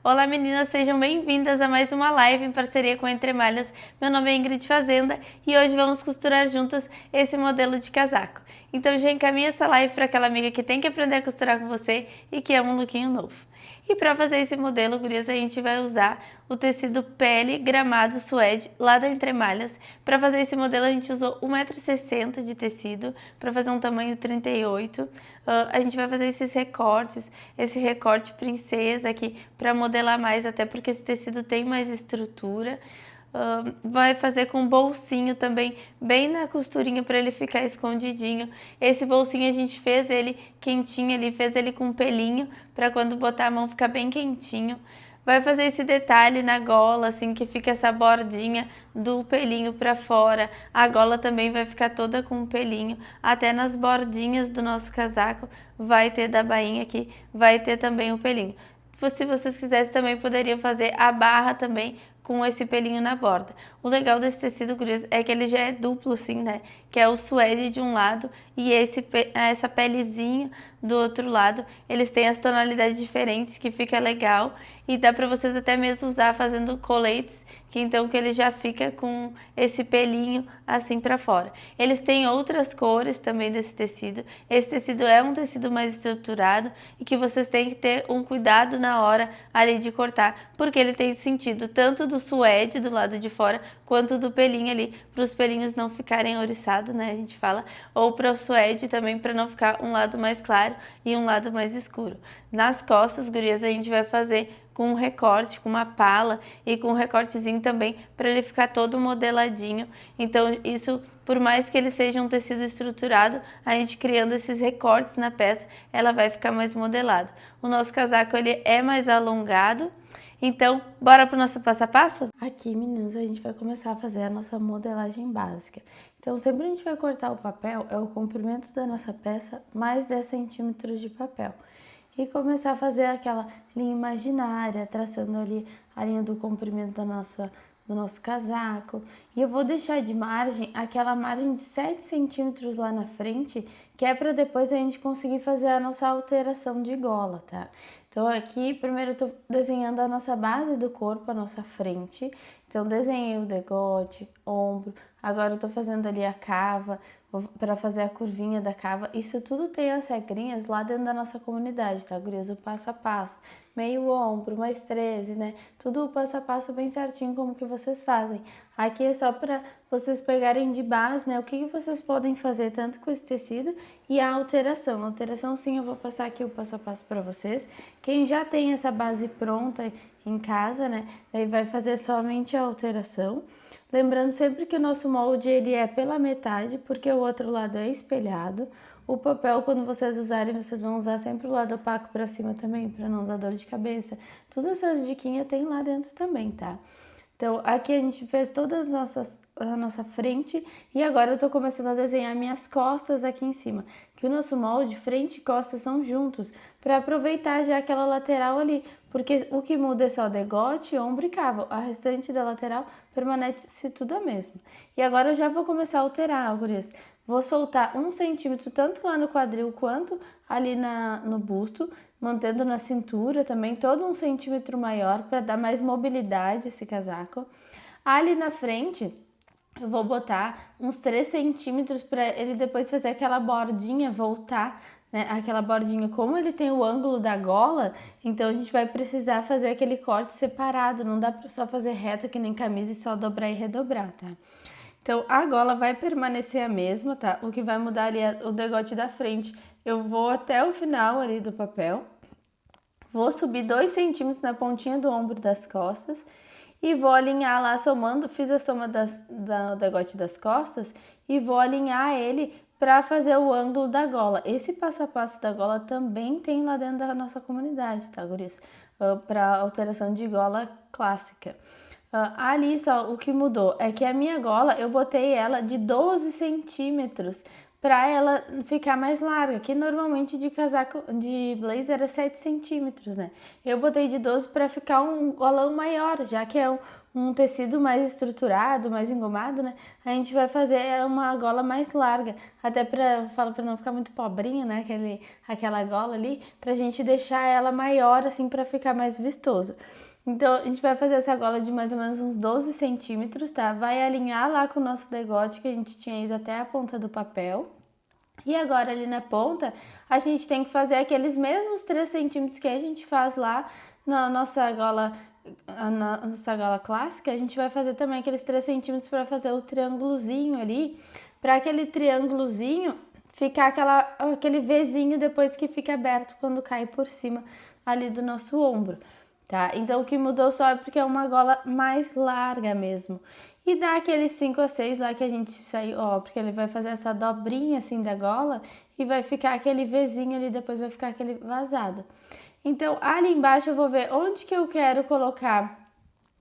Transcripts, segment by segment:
Olá meninas, sejam bem-vindas a mais uma live em parceria com Entre Malhas. Meu nome é Ingrid Fazenda e hoje vamos costurar juntas esse modelo de casaco. Então já encaminha essa live para aquela amiga que tem que aprender a costurar com você e que ama um lookinho novo. E para fazer esse modelo, gurias, a gente vai usar o tecido pele gramado suede lá da Entre Malhas. Para fazer esse modelo a gente usou 1,60 m de tecido para fazer um tamanho 38. A gente vai fazer esses recortes, esse recorte princesa aqui para modelar mais, até porque esse tecido tem mais estrutura. Vai fazer com bolsinho também, bem na costurinha para ele ficar escondidinho. Esse bolsinho a gente fez ele quentinho, ele fez ele com pelinho, para quando botar a mão ficar bem quentinho. Vai fazer esse detalhe na gola, assim, que fica essa bordinha do pelinho para fora. A gola também vai ficar toda com um pelinho, até nas bordinhas do nosso casaco vai ter da bainha aqui, vai ter também o pelinho. Se vocês quisessem também poderiam fazer a barra também com esse pelinho na borda. O legal desse tecido, gurias, é que ele já é duplo assim, né? Que é o suede de um lado e essa pelezinha do outro lado. Eles têm as tonalidades diferentes, que fica legal. E dá pra vocês até mesmo usar fazendo coletes, que ele já fica com esse pelinho assim pra fora. Eles têm outras cores também desse tecido. Esse tecido é um tecido mais estruturado e que vocês têm que ter um cuidado na hora ali de cortar, porque ele tem sentido tanto do suede do lado de fora, quanto do pelinho ali, para os pelinhos não ficarem ouriçados, né, a gente fala, ou para o suede também, para não ficar um lado mais claro e um lado mais escuro. Nas costas, gurias, a gente vai fazer com um recorte, com uma pala e com um recortezinho também, para ele ficar todo modeladinho. Então isso, por mais que ele seja um tecido estruturado, a gente criando esses recortes na peça, ela vai ficar mais modelada. O nosso casaco ele é mais alongado. Então, bora pro nosso passo a passo? Aqui, meninas, a gente vai começar a fazer a nossa modelagem básica. Então, sempre a gente vai cortar o papel, é o comprimento da nossa peça, mais 10 centímetros de papel. E começar a fazer aquela linha imaginária, traçando ali a linha do comprimento do nosso casaco. E eu vou deixar de margem aquela margem de 7 centímetros lá na frente, que é para depois a gente conseguir fazer a nossa alteração de gola, tá? Então aqui, primeiro eu tô desenhando a nossa base do corpo, a nossa frente. Então desenhei o degote, ombro, agora eu tô fazendo ali a cava, para fazer a curvinha da cava. Isso tudo tem as regrinhas lá dentro da nossa comunidade, tá, gurias? O passo a passo, meio ombro, mais 13, né? Tudo o passo a passo bem certinho como que vocês fazem. Aqui é só para vocês pegarem de base, né? O que vocês podem fazer tanto com esse tecido e a alteração. A alteração, sim, eu vou passar aqui o passo a passo para vocês. Quem já tem essa base pronta em casa, né? Daí vai fazer somente a alteração. Lembrando sempre que o nosso molde ele é pela metade, porque o outro lado é espelhado. O papel, quando vocês usarem, vocês vão usar sempre o lado opaco para cima também, para não dar dor de cabeça. Todas essas diquinhas tem lá dentro também, tá? Então, aqui a gente fez todas a nossa frente e agora eu tô começando a desenhar minhas costas aqui em cima. Que o nosso molde, frente e costas são juntos, para aproveitar já aquela lateral ali, porque o que muda é só degote, ombro e cava. A restante da lateral permanece tudo a mesma. E agora eu já vou começar a alterar, gurias. Vou soltar 1 centímetro tanto lá no quadril quanto ali no busto, mantendo na cintura também todo 1 centímetro maior para dar mais mobilidade esse casaco. Ali na frente eu vou botar uns 3 centímetros para ele depois fazer aquela bordinha voltar, né? Aquela bordinha, como ele tem o ângulo da gola, então a gente vai precisar fazer aquele corte separado, não dá para só fazer reto que nem camisa e só dobrar e redobrar, tá? Então, a gola vai permanecer a mesma, tá? O que vai mudar ali é o degote da frente. Eu vou até o final ali do papel, vou subir 2 centímetros na pontinha do ombro das costas e vou alinhar lá, somando, fiz a soma do degote das costas e vou alinhar ele para fazer o ângulo da gola. Esse passo a passo da gola também tem lá dentro da nossa comunidade, tá, gurias? Para alteração de gola clássica. Ali só o que mudou é que a minha gola eu botei ela de 12 centímetros para ela ficar mais larga, que normalmente de casaco de blazer é 7 centímetros, né? Eu botei de 12 para ficar um golão maior, já que é um tecido mais estruturado, mais engomado, né? A gente vai fazer uma gola mais larga, até para não ficar muito pobrinha, né? Aquela gola ali, pra gente deixar ela maior, assim, para ficar mais vistoso. Então, a gente vai fazer essa gola de mais ou menos uns 12 centímetros, tá? Vai alinhar lá com o nosso degote, que a gente tinha ido até a ponta do papel. E agora ali na ponta, a gente tem que fazer aqueles mesmos 3 centímetros que a gente faz lá na nossa gola clássica. A gente vai fazer também aqueles 3 centímetros para fazer o triângulozinho ali, para aquele triângulozinho ficar aquele Vzinho depois que fica aberto quando cai por cima ali do nosso ombro, tá? Então o que mudou só é porque é uma gola mais larga mesmo. E dá aqueles 5 a 6 lá que a gente saiu, ó, porque ele vai fazer essa dobrinha assim da gola e vai ficar aquele Vzinho ali, depois vai ficar aquele vazado. Então, ali embaixo eu vou ver onde que eu quero colocar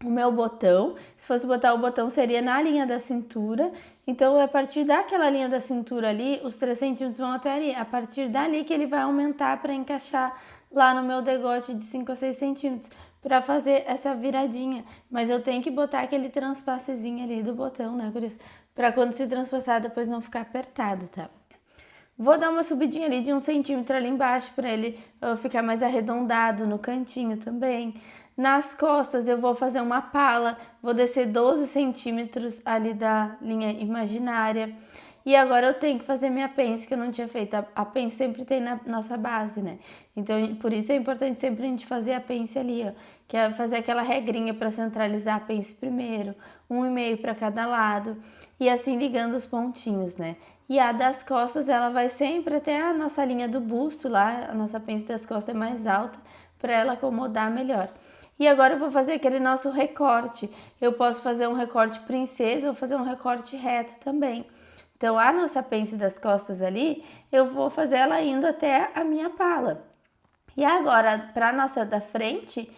o meu botão. Se fosse botar o botão, seria na linha da cintura. Então, a partir daquela linha da cintura ali, os 3 centímetros vão até ali. A partir dali que ele vai aumentar para encaixar lá no meu degote de 5 a 6 centímetros, para fazer essa viradinha. Mas eu tenho que botar aquele transpassezinho ali do botão, né, Cris? Para quando se transpassar, depois não ficar apertado, tá? Vou dar uma subidinha ali de 1 centímetro ali embaixo para ele ficar mais arredondado no cantinho também. Nas costas eu vou fazer uma pala, vou descer 12 centímetros ali da linha imaginária. E agora eu tenho que fazer minha pence, que eu não tinha feito. A pence sempre tem na nossa base, né? Então, por isso é importante sempre a gente fazer a pence ali, ó. Que é fazer aquela regrinha para centralizar a pence primeiro, 1,5 para cada lado. E assim ligando os pontinhos, né? E a das costas, ela vai sempre até a nossa linha do busto lá. A nossa pence das costas é mais alta, para ela acomodar melhor. E agora eu vou fazer aquele nosso recorte. Eu posso fazer um recorte princesa ou fazer um recorte reto também. Então, a nossa pence das costas ali, eu vou fazer ela indo até a minha pala. E agora, para a nossa da frente,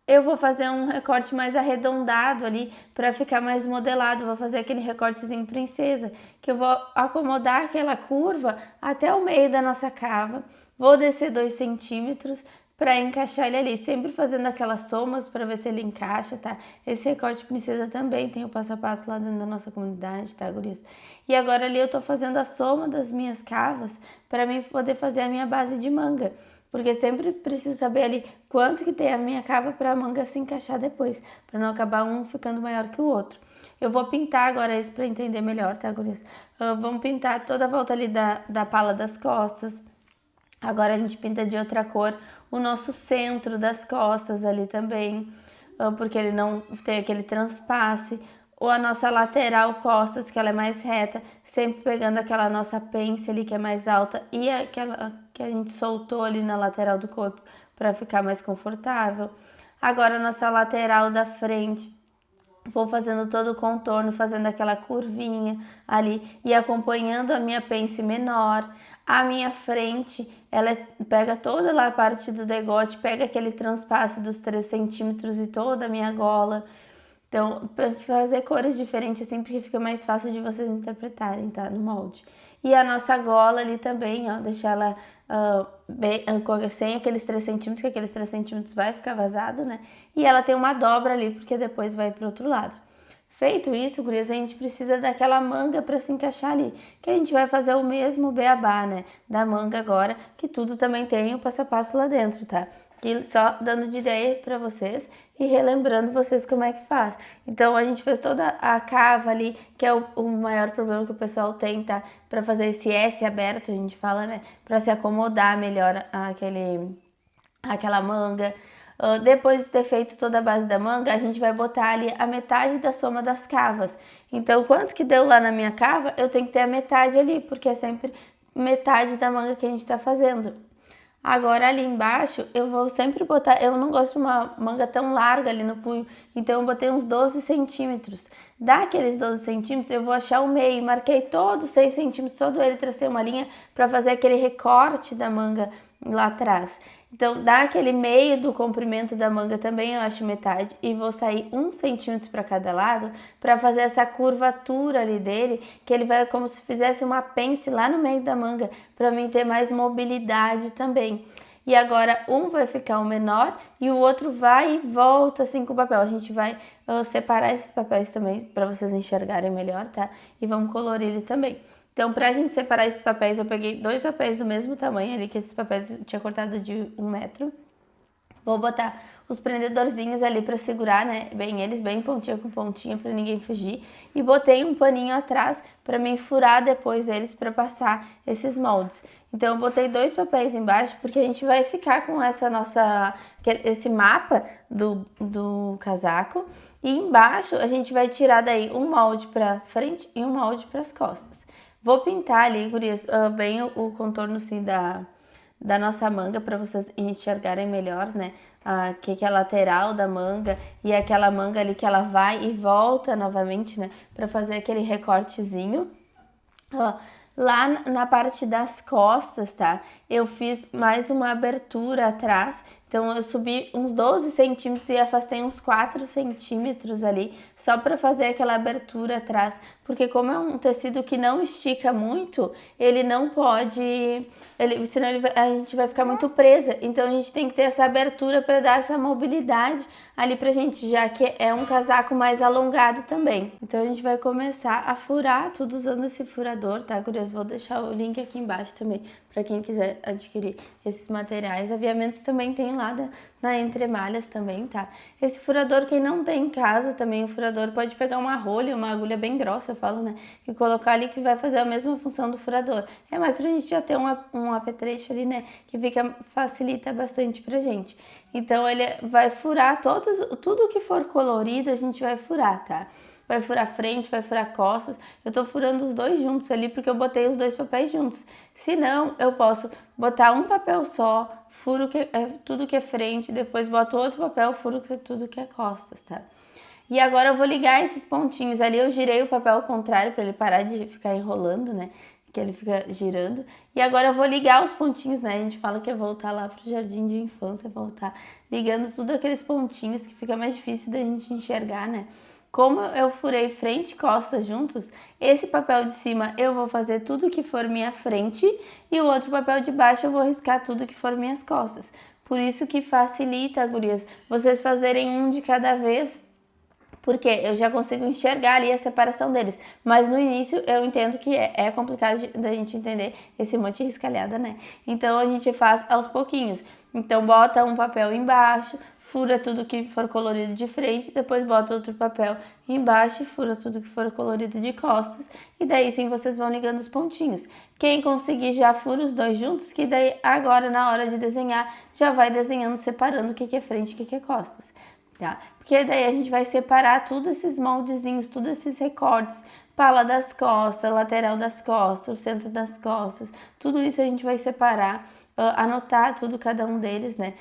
eu vou fazer um recorte mais arredondado ali, para ficar mais modelado. Vou fazer aquele recortezinho princesa, que eu vou acomodar aquela curva até o meio da nossa cava. Vou descer 2 centímetros para encaixar ele ali, sempre fazendo aquelas somas para ver se ele encaixa, tá? Esse recorte princesa também tem o passo a passo lá dentro da nossa comunidade, tá, gurias? E agora ali eu tô fazendo a soma das minhas cavas para mim poder fazer a minha base de manga, porque sempre preciso saber ali quanto que tem a minha cava para a manga se encaixar depois, para não acabar um ficando maior que o outro. Eu vou pintar agora isso para entender melhor, tá, gurias? Vamos pintar toda a volta ali da pala das costas. Agora a gente pinta de outra cor o nosso centro das costas ali também, porque ele não tem aquele transpasse. Ou a nossa lateral costas, que ela é mais reta, sempre pegando aquela nossa pence ali que é mais alta e aquela que a gente soltou ali na lateral do corpo para ficar mais confortável. Agora a nossa lateral da frente, vou fazendo todo o contorno, fazendo aquela curvinha ali e acompanhando a minha pence menor. A minha frente, ela pega toda lá a parte do degote, pega aquele transpasse dos 3 centímetros e toda a minha gola. Então, fazer cores diferentes sempre fica mais fácil de vocês interpretarem, tá? No molde. E a nossa gola ali também, ó, deixar ela sem aqueles 3 centímetros, que aqueles 3 centímetros vai ficar vazado, né? E ela tem uma dobra ali, porque depois vai pro outro lado. Feito isso, gurias, a gente precisa daquela manga para se encaixar ali, que a gente vai fazer o mesmo beabá, né? Da manga agora, que tudo também tem o passo a passo lá dentro, tá? Que só dando de ideia para vocês e relembrando vocês como é que faz. Então, a gente fez toda a cava ali, que é o maior problema que o pessoal tem, tá? Para fazer esse S aberto, a gente fala, né? Para se acomodar melhor aquela manga. Depois de ter feito toda a base da manga, a gente vai botar ali a metade da soma das cavas. Então, quanto que deu lá na minha cava, eu tenho que ter a metade ali, porque é sempre metade da manga que a gente tá fazendo. Agora ali embaixo eu vou sempre botar, eu não gosto de uma manga tão larga ali no punho, então eu botei uns 12 centímetros. Daqueles 12 centímetros eu vou achar o meio, marquei todos 6 centímetros, todo ele, tracei uma linha para fazer aquele recorte da manga lá atrás. Então, dá aquele meio do comprimento da manga também, eu acho metade, e vou sair 1 centímetro para cada lado para fazer essa curvatura ali dele, que ele vai como se fizesse uma pence lá no meio da manga, para mim ter mais mobilidade também. E agora um vai ficar o menor e o outro vai e volta assim com o papel. A gente vai separar esses papéis também para vocês enxergarem melhor, tá? E vamos colorir ele também. Então, pra gente separar esses papéis, eu peguei 2 papéis do mesmo tamanho ali, que esses papéis eu tinha cortado de 1 metro. Vou botar os prendedorzinhos ali para segurar, né, bem eles, bem pontinha com pontinha para ninguém fugir. E botei um paninho atrás para mim furar depois eles para passar esses moldes. Então eu botei 2 papéis embaixo porque a gente vai ficar com esse mapa do casaco. E embaixo a gente vai tirar daí um molde para frente e um molde para as costas. Vou pintar ali, gurias, bem o contorno assim da nossa manga para vocês enxergarem melhor, né? Que é a lateral da manga e aquela manga ali que ela vai e volta novamente, né? Para fazer aquele recortezinho. Lá na parte das costas, tá? Eu fiz mais uma abertura atrás. Então, eu subi uns 12 centímetros e afastei uns 4 centímetros ali, só para fazer aquela abertura atrás. Porque como é um tecido que não estica muito, ele não pode... senão a gente vai ficar muito presa. Então, a gente tem que ter essa abertura para dar essa mobilidade ali pra gente, já que é um casaco mais alongado também. Então, a gente vai começar a furar tudo usando esse furador, tá, gurias? Vou deixar o link aqui embaixo também, para quem quiser adquirir esses materiais. Aviamentos também tem lá na Entre Malhas também, tá? Esse furador, quem não tem em casa também, o furador pode pegar uma rolha, uma agulha bem grossa, eu falo, né? E colocar ali que vai fazer a mesma função do furador. É mais pra gente já ter um apetrecho ali, né? Que facilita bastante pra gente. Então, ele vai furar tudo que for colorido, a gente vai furar, tá? Vai furar frente, vai furar costas. Eu tô furando os dois juntos ali porque eu botei os 2 papéis juntos. Se não, eu posso botar um papel só, furo tudo que é frente, depois boto outro papel, furo tudo que é costas, tá? E agora eu vou ligar esses pontinhos ali. Eu girei o papel ao contrário para ele parar de ficar enrolando, né? Que ele fica girando. E agora eu vou ligar os pontinhos, né? A gente fala que é voltar lá pro jardim de infância, voltar ligando tudo aqueles pontinhos que fica mais difícil da gente enxergar, né? Como eu furei frente e costas juntos, esse papel de cima eu vou fazer tudo que for minha frente e o outro papel de baixo eu vou riscar tudo que for minhas costas. Por isso que facilita, gurias, vocês fazerem um de cada vez, porque eu já consigo enxergar ali a separação deles. Mas no início eu entendo que é complicado da gente entender esse monte de riscalhada, né? Então a gente faz aos pouquinhos. Então bota um papel embaixo, fura tudo que for colorido de frente, depois bota outro papel embaixo e fura tudo que for colorido de costas. E daí sim vocês vão ligando os pontinhos. Quem conseguir já fura os 2 juntos, que daí agora na hora de desenhar já vai desenhando, separando o que é frente e o que é costas. Tá? Porque daí a gente vai separar todos esses moldezinhos, todos esses recortes, pala das costas, lateral das costas, o centro das costas, tudo isso a gente vai separar, anotar tudo, cada um deles, né?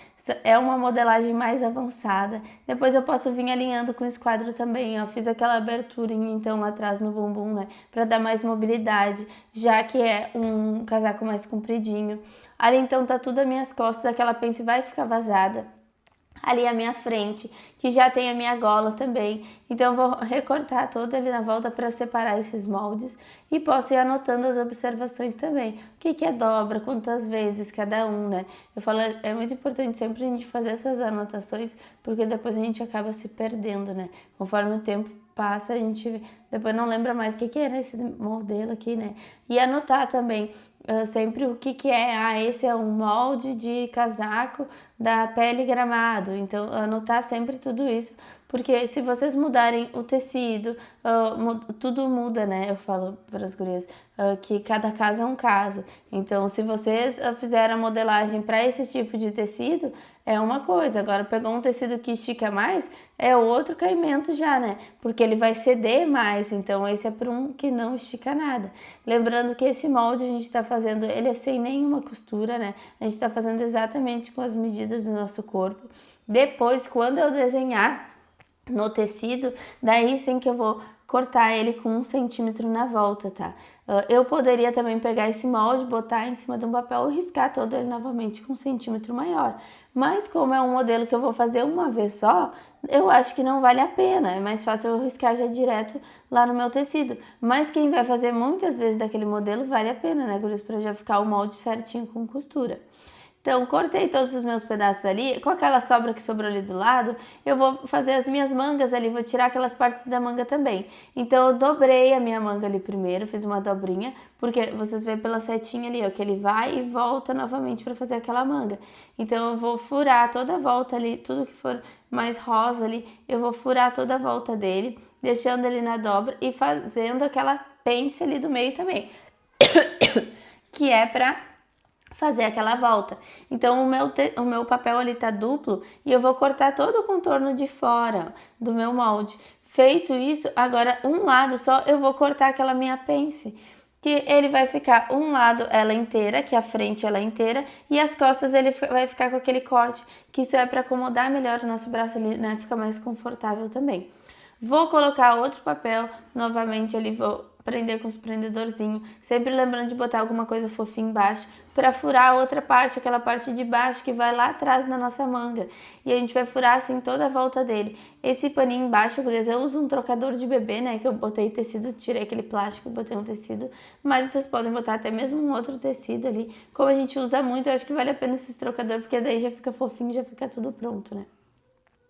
É uma modelagem mais avançada. Depois eu posso vir alinhando com o esquadro também, ó. Fiz aquela aberturinha então lá atrás no bumbum, né? Pra dar mais mobilidade, já que é um casaco mais compridinho. Ali então tá tudo as minhas costas, aquela pence vai ficar vazada. Ali a minha frente, que já tem a minha gola também. Então eu vou recortar todo ali na volta para separar esses moldes e posso ir anotando as observações também. O que é dobra, quantas vezes cada um, né? Eu falo, é muito importante sempre a gente fazer essas anotações, porque depois a gente acaba se perdendo, né? Conforme o tempo passa, a gente depois não lembra mais o que era esse modelo aqui, né? E anotar também sempre o que é. Esse é um molde de casaco da pele Gramado. Então, anotar sempre tudo isso, porque se vocês mudarem o tecido, tudo muda, né? Eu falo para as gurias que cada caso é um caso. Então, se vocês fizeram a modelagem para esse tipo de tecido, é uma coisa. Agora, pegou um tecido que estica mais, é outro caimento já, né? Porque ele vai ceder mais. Então, esse é para um que não estica nada. Lembrando que esse molde a gente está fazendo, ele é sem nenhuma costura, né? A gente está fazendo exatamente com as medidas do nosso corpo. Depois, quando eu desenhar no tecido, daí sim que eu vou cortar ele com 1 centímetro na volta, tá? Eu poderia também pegar esse molde, botar em cima de um papel e riscar todo ele novamente com 1 centímetro maior. Mas como é um modelo que eu vou fazer uma vez só, eu acho que não vale a pena. É mais fácil eu riscar já direto lá no meu tecido. Mas quem vai fazer muitas vezes daquele modelo, vale a pena, né, gurias? Pra já ficar o molde certinho com costura. Então, cortei todos os meus pedaços ali, com aquela sobra que sobrou ali do lado, eu vou fazer as minhas mangas ali, vou tirar aquelas partes da manga também. Então, eu dobrei a minha manga ali primeiro, fiz uma dobrinha, porque vocês veem pela setinha ali, ó, que ele vai e volta novamente para fazer aquela manga. Então, eu vou furar toda a volta ali, tudo que for mais rosa ali, eu vou furar toda a volta dele, deixando ele na dobra e fazendo aquela pence ali do meio também, que é pra fazer aquela volta. Então o meu papel ali tá duplo e eu vou cortar todo o contorno de fora do meu molde. Feito isso, agora um lado só eu vou cortar aquela minha pence, que ele vai ficar um lado ela inteira, que a frente ela inteira, e as costas ele vai ficar com aquele corte, que isso é para acomodar melhor o nosso braço ali, né? Fica mais confortável também. Vou colocar outro papel, novamente ali vou prender com os prendedorzinhos, sempre lembrando de botar alguma coisa fofinha embaixo, para furar a outra parte, aquela parte de baixo que vai lá atrás na nossa manga. E a gente vai furar assim toda a volta dele. Esse paninho embaixo, gurias, eu uso um trocador de bebê, né, que eu botei tecido, tirei aquele plástico e botei um tecido, mas vocês podem botar até mesmo um outro tecido ali. Como a gente usa muito, eu acho que vale a pena esse trocador, porque daí já fica fofinho, já fica tudo pronto, né.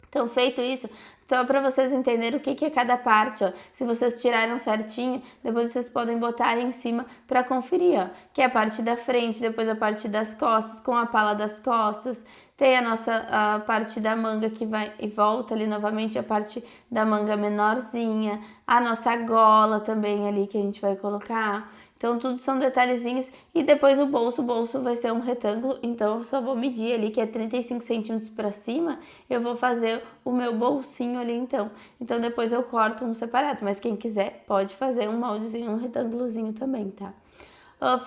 Então, feito isso, só para vocês entenderem o que é cada parte, ó. Se vocês tiraram certinho, depois vocês podem botar em cima para conferir, ó. Que é a parte da frente, depois a parte das costas, com a pala das costas. Tem a parte da manga que vai e volta ali novamente, a parte da manga menorzinha. A nossa gola também ali que a gente vai colocar. Então, tudo são detalhezinhos. E depois o bolso vai ser um retângulo. Então, eu só vou medir ali, que é 35 centímetros para cima. Eu vou fazer o meu bolsinho ali, então. Então, depois eu corto um separado. Mas quem quiser, pode fazer um moldezinho, um retângulozinho também, tá?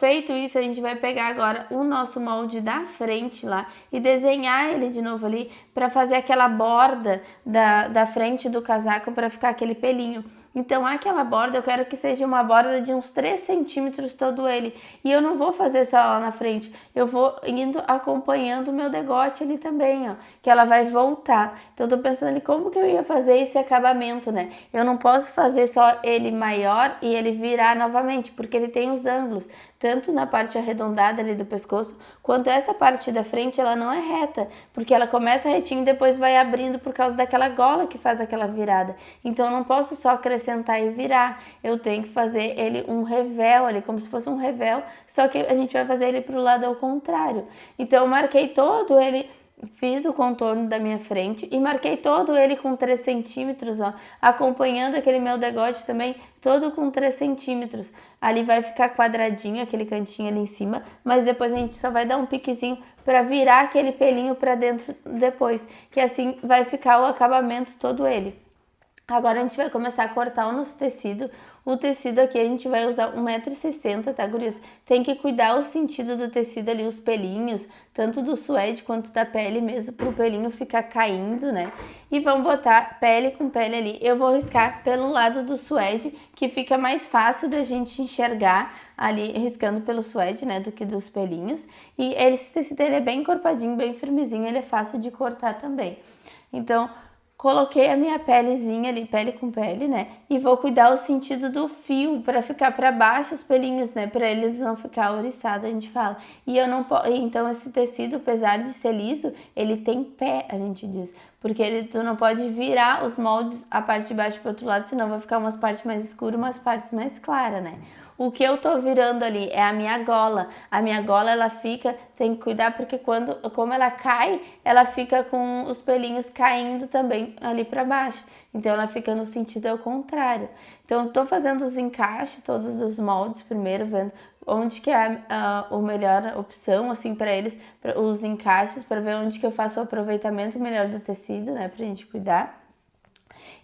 Feito isso, a gente vai pegar agora o nosso molde da frente lá e desenhar ele de novo ali para fazer aquela borda da frente do casaco para ficar aquele pelinho. Então, aquela borda, eu quero que seja uma borda de uns 3 centímetros todo ele. E eu não vou fazer só lá na frente, eu vou indo acompanhando o meu degote ali também, ó. Que ela vai voltar. Então, eu tô pensando em como que eu ia fazer esse acabamento, né? Eu não posso fazer só ele maior e ele virar novamente, porque ele tem os ângulos. Tanto na parte arredondada ali do pescoço, quanto essa parte da frente, ela não é reta. Porque ela começa retinho e depois vai abrindo por causa daquela gola que faz aquela virada. Então, eu não posso só acrescentar e virar. Eu tenho que fazer ele um revel ali, como se fosse um revel, só que a gente vai fazer ele pro lado ao contrário. Então, eu marquei todo ele, fiz o contorno da minha frente e marquei todo ele com 3 centímetros, ó, acompanhando aquele meu degote também, todo com 3 centímetros. Ali vai ficar quadradinho, aquele cantinho ali em cima, mas depois a gente só vai dar um piquezinho para virar aquele pelinho para dentro depois, que assim vai ficar o acabamento todo ele. Agora a gente vai começar a cortar o nosso tecido. O tecido aqui a gente vai usar 1,60 m, tá, gurias? Tem que cuidar o sentido do tecido ali, os pelinhos, tanto do suede quanto da pele mesmo, pro pelinho ficar caindo, né? E vamos botar pele com pele ali. Eu vou riscar pelo lado do suede, que fica mais fácil da gente enxergar ali, riscando pelo suede, né, do que dos pelinhos. E esse tecido ele é bem encorpadinho, bem firmezinho, ele é fácil de cortar também. Então, coloquei a minha pelezinha ali, pele com pele, né? E vou cuidar o sentido do fio para ficar para baixo os pelinhos, né? Para eles não ficar ouriçados, a gente fala. E eu não posso, então esse tecido, apesar de ser liso, ele tem pé, a gente diz, porque tu não pode virar os moldes a parte de baixo para outro lado, senão vai ficar umas partes mais escuras, umas partes mais claras, né? O que eu tô virando ali é a minha gola. A minha gola, ela fica, tem que cuidar porque como ela cai, ela fica com os pelinhos caindo também ali para baixo. Então, ela fica no sentido ao contrário. Então, eu tô fazendo os encaixes, todos os moldes primeiro, vendo onde que é a melhor opção, assim, para eles, os encaixes, para ver onde que eu faço o aproveitamento melhor do tecido, né, pra gente cuidar.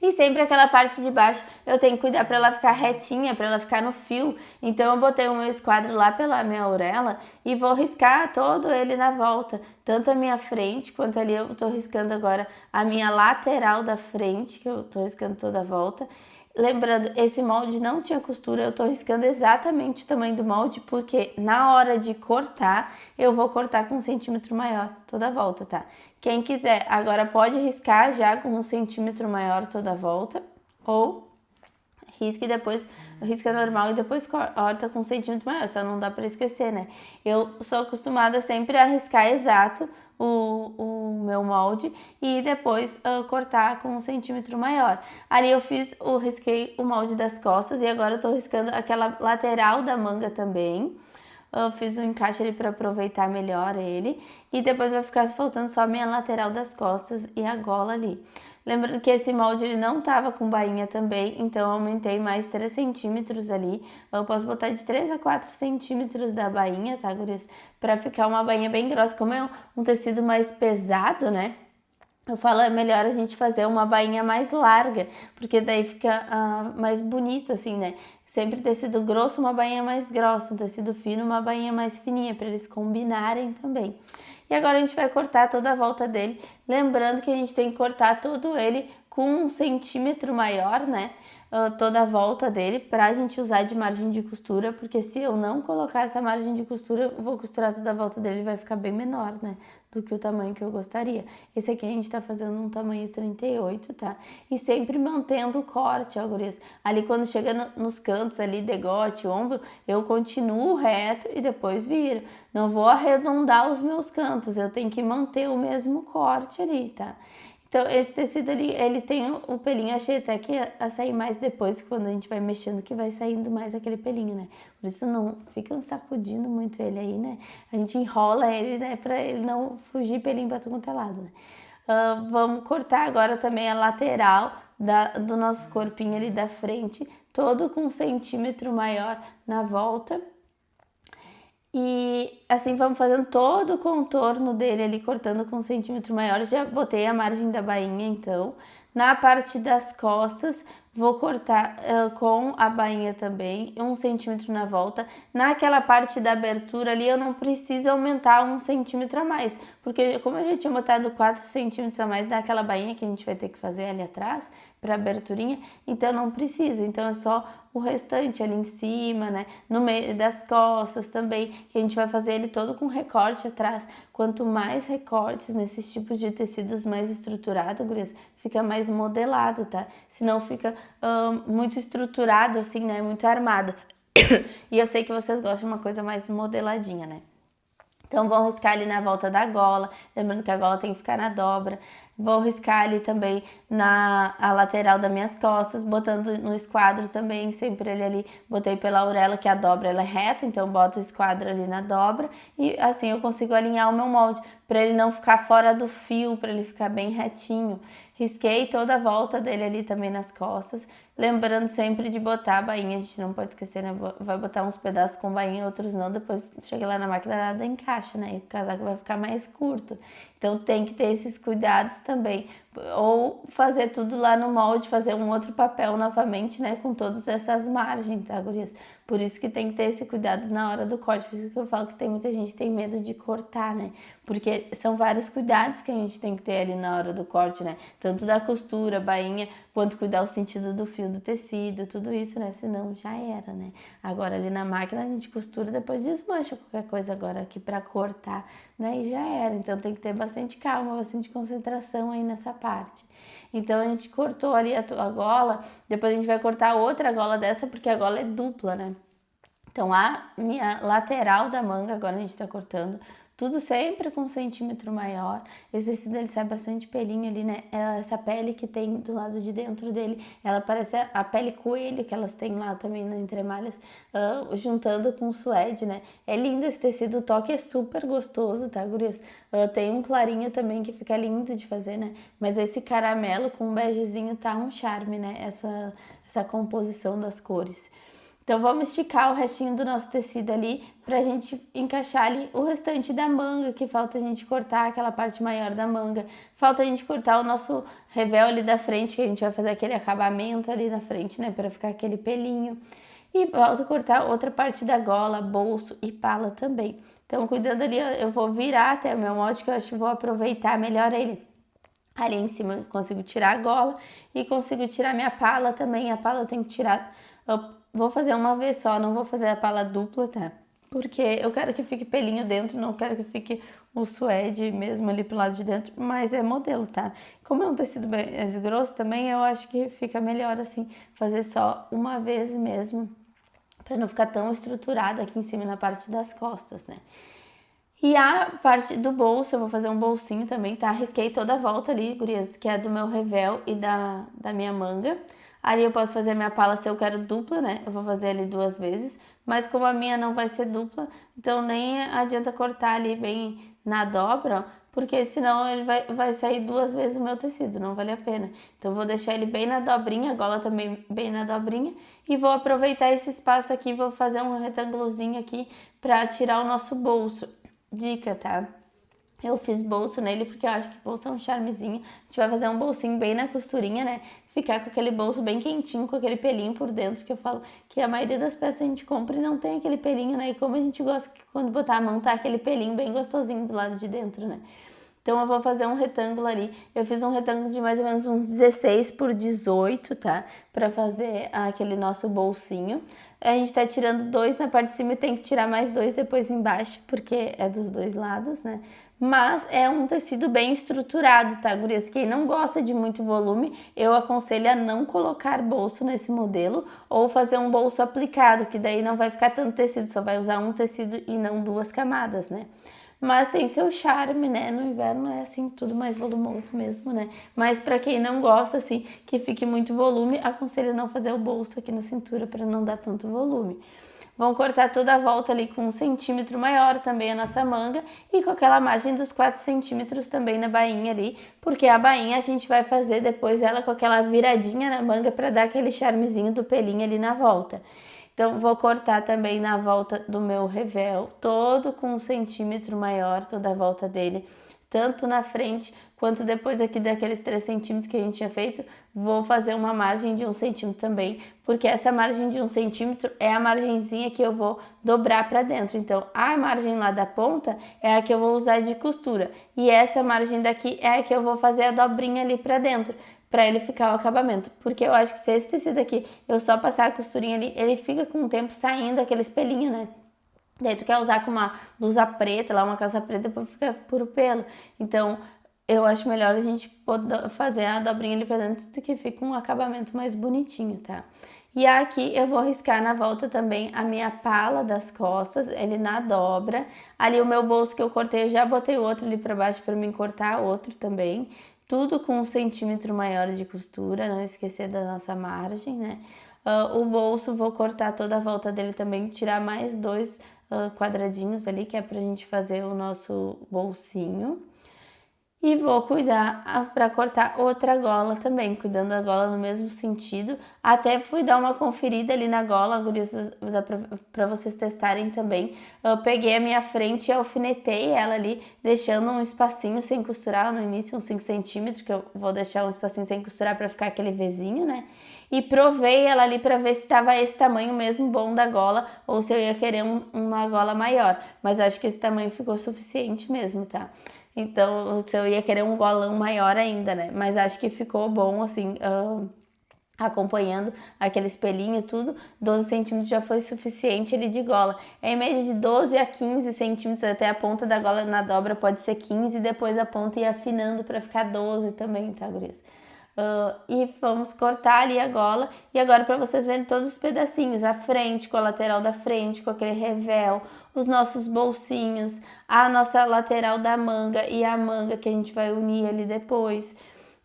E sempre aquela parte de baixo eu tenho que cuidar para ela ficar retinha, para ela ficar no fio. Então eu botei o meu esquadro lá pela minha orelha e vou riscar todo ele na volta. Tanto a minha frente, quanto ali eu tô riscando agora a minha lateral da frente, que eu tô riscando toda a volta. Lembrando, esse molde não tinha costura, eu tô riscando exatamente o tamanho do molde, porque na hora de cortar, eu vou cortar com 1 centímetro maior toda a volta, tá? Quem quiser, agora pode riscar já com 1 centímetro maior toda a volta, ou risque depois risca normal e depois corta com 1 centímetro maior, só não dá pra esquecer, né? Eu sou acostumada sempre a riscar exato o meu molde e depois cortar com 1 centímetro maior. Ali eu risquei o molde das costas e agora eu tô riscando aquela lateral da manga também. Eu fiz um encaixe ali para aproveitar melhor ele e depois vai ficar faltando só a minha lateral das costas e a gola ali. Lembrando que esse molde ele não tava com bainha também, então eu aumentei mais 3 centímetros ali. Eu posso botar de 3 a 4 centímetros da bainha, tá, gurias? Pra ficar uma bainha bem grossa. Como é um tecido mais pesado, né? Eu falo, é melhor a gente fazer uma bainha mais larga, porque daí fica mais bonito, assim, né? Sempre tecido grosso, uma bainha mais grossa, um tecido fino, uma bainha mais fininha, para eles combinarem também. E agora a gente vai cortar toda a volta dele, lembrando que a gente tem que cortar todo ele com 1 centímetro maior, né? Toda a volta dele, pra gente usar de margem de costura, porque se eu não colocar essa margem de costura, eu vou costurar toda a volta dele e vai ficar bem menor, né? Do que o tamanho que eu gostaria. Esse aqui a gente tá fazendo um tamanho 38, tá? E sempre mantendo o corte, ó, gurias. Ali quando chega nos cantos ali, degote, ombro, eu continuo reto e depois viro. Não vou arredondar os meus cantos, eu tenho que manter o mesmo corte ali, tá? Então, esse tecido ali, ele tem o pelinho, achei até que ia sair mais depois, quando a gente vai mexendo, que vai saindo mais aquele pelinho, né? Por isso não fica sacudindo muito ele aí, né? A gente enrola ele, né, pra ele não fugir pelinho pra todo quanto é lado, né? Vamos cortar agora também a lateral do nosso corpinho ali da frente, todo com 1 centímetro maior na volta. E assim vamos fazendo todo o contorno dele ali, cortando com 1 centímetro maior. Já botei a margem da bainha, então. Na parte das costas, vou cortar com a bainha também, 1 centímetro na volta. Naquela parte da abertura ali, eu não preciso aumentar 1 centímetro a mais, porque como eu já tinha botado 4 centímetros a mais naquela bainha que a gente vai ter que fazer ali atrás, para aberturinha, então não precisa, então é só o restante ali em cima, né, no meio das costas também, que a gente vai fazer ele todo com recorte atrás. Quanto mais recortes nesses tipos de tecidos mais estruturados, gurias, fica mais modelado, tá? Senão fica muito estruturado assim, né, muito armado. E eu sei que vocês gostam de uma coisa mais modeladinha, né? Então, vou riscar ali na volta da gola, lembrando que a gola tem que ficar na dobra. Vou riscar ali também a lateral das minhas costas, botando no esquadro também, sempre ele ali, botei pela auréola, que a dobra ela é reta, então boto o esquadro ali na dobra e assim eu consigo alinhar o meu molde, para ele não ficar fora do fio, para ele ficar bem retinho. Risquei toda a volta dele ali também nas costas, lembrando sempre de botar a bainha, a gente não pode esquecer, né? Vai botar uns pedaços com bainha, outros não, depois chega lá na máquina, nada encaixa, né? E o casaco vai ficar mais curto. Então tem que ter esses cuidados também. Ou fazer tudo lá no molde, fazer um outro papel novamente, né? Com todas essas margens, tá, gurias? Por isso que tem que ter esse cuidado na hora do corte. Por isso que eu falo que tem muita gente que tem medo de cortar, né? Porque são vários cuidados que a gente tem que ter ali na hora do corte, né? Tanto da costura, bainha, quanto cuidar o sentido do fio do tecido, tudo isso, né? Senão já era, né? Agora ali na máquina a gente costura, depois desmancha qualquer coisa agora aqui pra cortar, né? E já era. Então tem que ter bastante calma, bastante concentração aí nessa parte. Então a gente cortou ali a gola, depois a gente vai cortar outra gola dessa, porque a gola é dupla, né? Então a minha lateral da manga, agora a gente tá cortando, tudo sempre com 1 centímetro maior. Esse tecido ele sai bastante pelinho ali, né? Essa pele que tem do lado de dentro dele, ela parece a pele coelho que elas têm lá também na entremalhas, juntando com o suede, né? É lindo esse tecido, o toque é super gostoso, tá, gurias? Tem um clarinho também que fica lindo de fazer, né? Mas esse caramelo com um begezinho tá um charme, né? Essa composição das cores. Então, vamos esticar o restinho do nosso tecido ali pra gente encaixar ali o restante da manga, que falta a gente cortar aquela parte maior da manga. Falta a gente cortar o nosso revel ali da frente, que a gente vai fazer aquele acabamento ali na frente, né, pra ficar aquele pelinho. E falta cortar outra parte da gola, bolso e pala também. Então, cuidando ali, eu vou virar até o meu molde, que eu acho que vou aproveitar melhor ele. Ali em cima eu consigo tirar a gola e consigo tirar minha pala também. A pala eu tenho que tirar... Vou fazer uma vez só, não vou fazer a pala dupla, tá? porque eu quero que fique pelinho dentro, não quero que fique o suede mesmo ali pro lado de dentro, mas é modelo, tá? Como é um tecido mais grosso também, eu acho que fica melhor assim, fazer só uma vez mesmo, para não ficar tão estruturado aqui em cima na parte das costas, né? E a parte do bolso, eu vou fazer um bolsinho também, tá? Risquei toda a volta ali, gurias, que é do meu revel e da minha manga. Ali eu posso fazer a minha pala se eu quero dupla, né? Eu vou fazer ali 2 vezes. Mas como a minha não vai ser dupla, então nem adianta cortar ali bem na dobra, ó, porque senão ele vai sair 2 vezes o meu tecido, não vale a pena. Então eu vou deixar ele bem na dobrinha, a gola também bem na dobrinha. E vou aproveitar esse espaço aqui, vou fazer um retângulozinho aqui pra tirar o nosso bolso. Dica, tá? Eu fiz bolso nele porque eu acho que bolso é um charmezinho. A gente vai fazer um bolsinho bem na costurinha, né? Ficar com aquele bolso bem quentinho, com aquele pelinho por dentro, que eu falo que a maioria das peças a gente compra e não tem aquele pelinho, né? E como a gente gosta que quando botar a mão tá aquele pelinho bem gostosinho do lado de dentro, né? Então eu vou fazer um retângulo ali. Eu fiz um retângulo de mais ou menos uns 16 por 18, tá? Pra fazer aquele nosso bolsinho. A gente tá tirando 2 na parte de cima e tem que tirar mais 2 depois embaixo, porque é dos 2 lados, né? Mas é um tecido bem estruturado, tá, gurias? Quem não gosta de muito volume, eu aconselho a não colocar bolso nesse modelo ou fazer um bolso aplicado, que daí não vai ficar tanto tecido, só vai usar um tecido e não 2 camadas, né? Mas tem seu charme, né? No inverno é assim, tudo mais volumoso mesmo, né? Mas para quem não gosta, assim, que fique muito volume, aconselho não fazer o bolso aqui na cintura para não dar tanto volume. Vamos cortar toda a volta ali com 1 centímetro maior também a nossa manga e com aquela margem dos 4 centímetros também na bainha ali, porque a bainha a gente vai fazer depois ela com aquela viradinha na manga para dar aquele charmezinho do pelinho ali na volta. Então, vou cortar também na volta do meu revel, todo com 1 centímetro maior, toda a volta dele, tanto na frente quanto depois aqui daqueles 3 centímetros que a gente tinha feito, vou fazer uma margem de 1 centímetro também, porque essa margem de 1 centímetro é a margenzinha que eu vou dobrar para dentro. Então, a margem lá da ponta é a que eu vou usar de costura, e essa margem daqui é a que eu vou fazer a dobrinha ali para dentro, para ele ficar o acabamento, porque eu acho que se esse tecido aqui eu só passar a costurinha ali, ele fica com o tempo saindo aquele espelhinho, né? Daí tu quer usar com uma blusa preta, lá uma calça preta, para ficar puro pelo. Então, eu acho melhor a gente poder fazer a dobrinha ali pra dentro do que fica um acabamento mais bonitinho, tá? E aqui eu vou riscar na volta também a minha pala das costas, ele na dobra. Ali o meu bolso que eu cortei, eu já botei o outro ali pra baixo pra mim cortar outro também. Tudo com 1 centímetro maior de costura, não esquecer da nossa margem, né? O bolso, vou cortar toda a volta dele também, tirar mais 2 quadradinhos ali, que é pra gente fazer o nosso bolsinho. E vou cuidar para cortar outra gola também, cuidando da gola no mesmo sentido. Até fui dar uma conferida ali na gola, gurias, para vocês testarem também. Eu peguei a minha frente e alfinetei ela ali, deixando um espacinho sem costurar no início, uns 5 centímetros, que eu vou deixar um espacinho sem costurar para ficar aquele Vzinho, né? E provei ela ali para ver se estava esse tamanho mesmo bom da gola ou se eu ia querer uma gola maior. Mas acho que esse tamanho ficou suficiente mesmo, tá? Então, se eu ia querer um golão maior ainda, né? Mas acho que ficou bom, assim, acompanhando aquele espelhinho e tudo. 12 centímetros já foi suficiente ali de gola. É em média de 12 a 15 centímetros, até a ponta da gola na dobra pode ser 15, e depois a ponta ir afinando para ficar 12 também, tá, gurias? E vamos cortar ali a gola. E agora para vocês verem todos os pedacinhos, a frente com a lateral da frente, com aquele revel, os nossos bolsinhos, a nossa lateral da manga e a manga que a gente vai unir ali depois.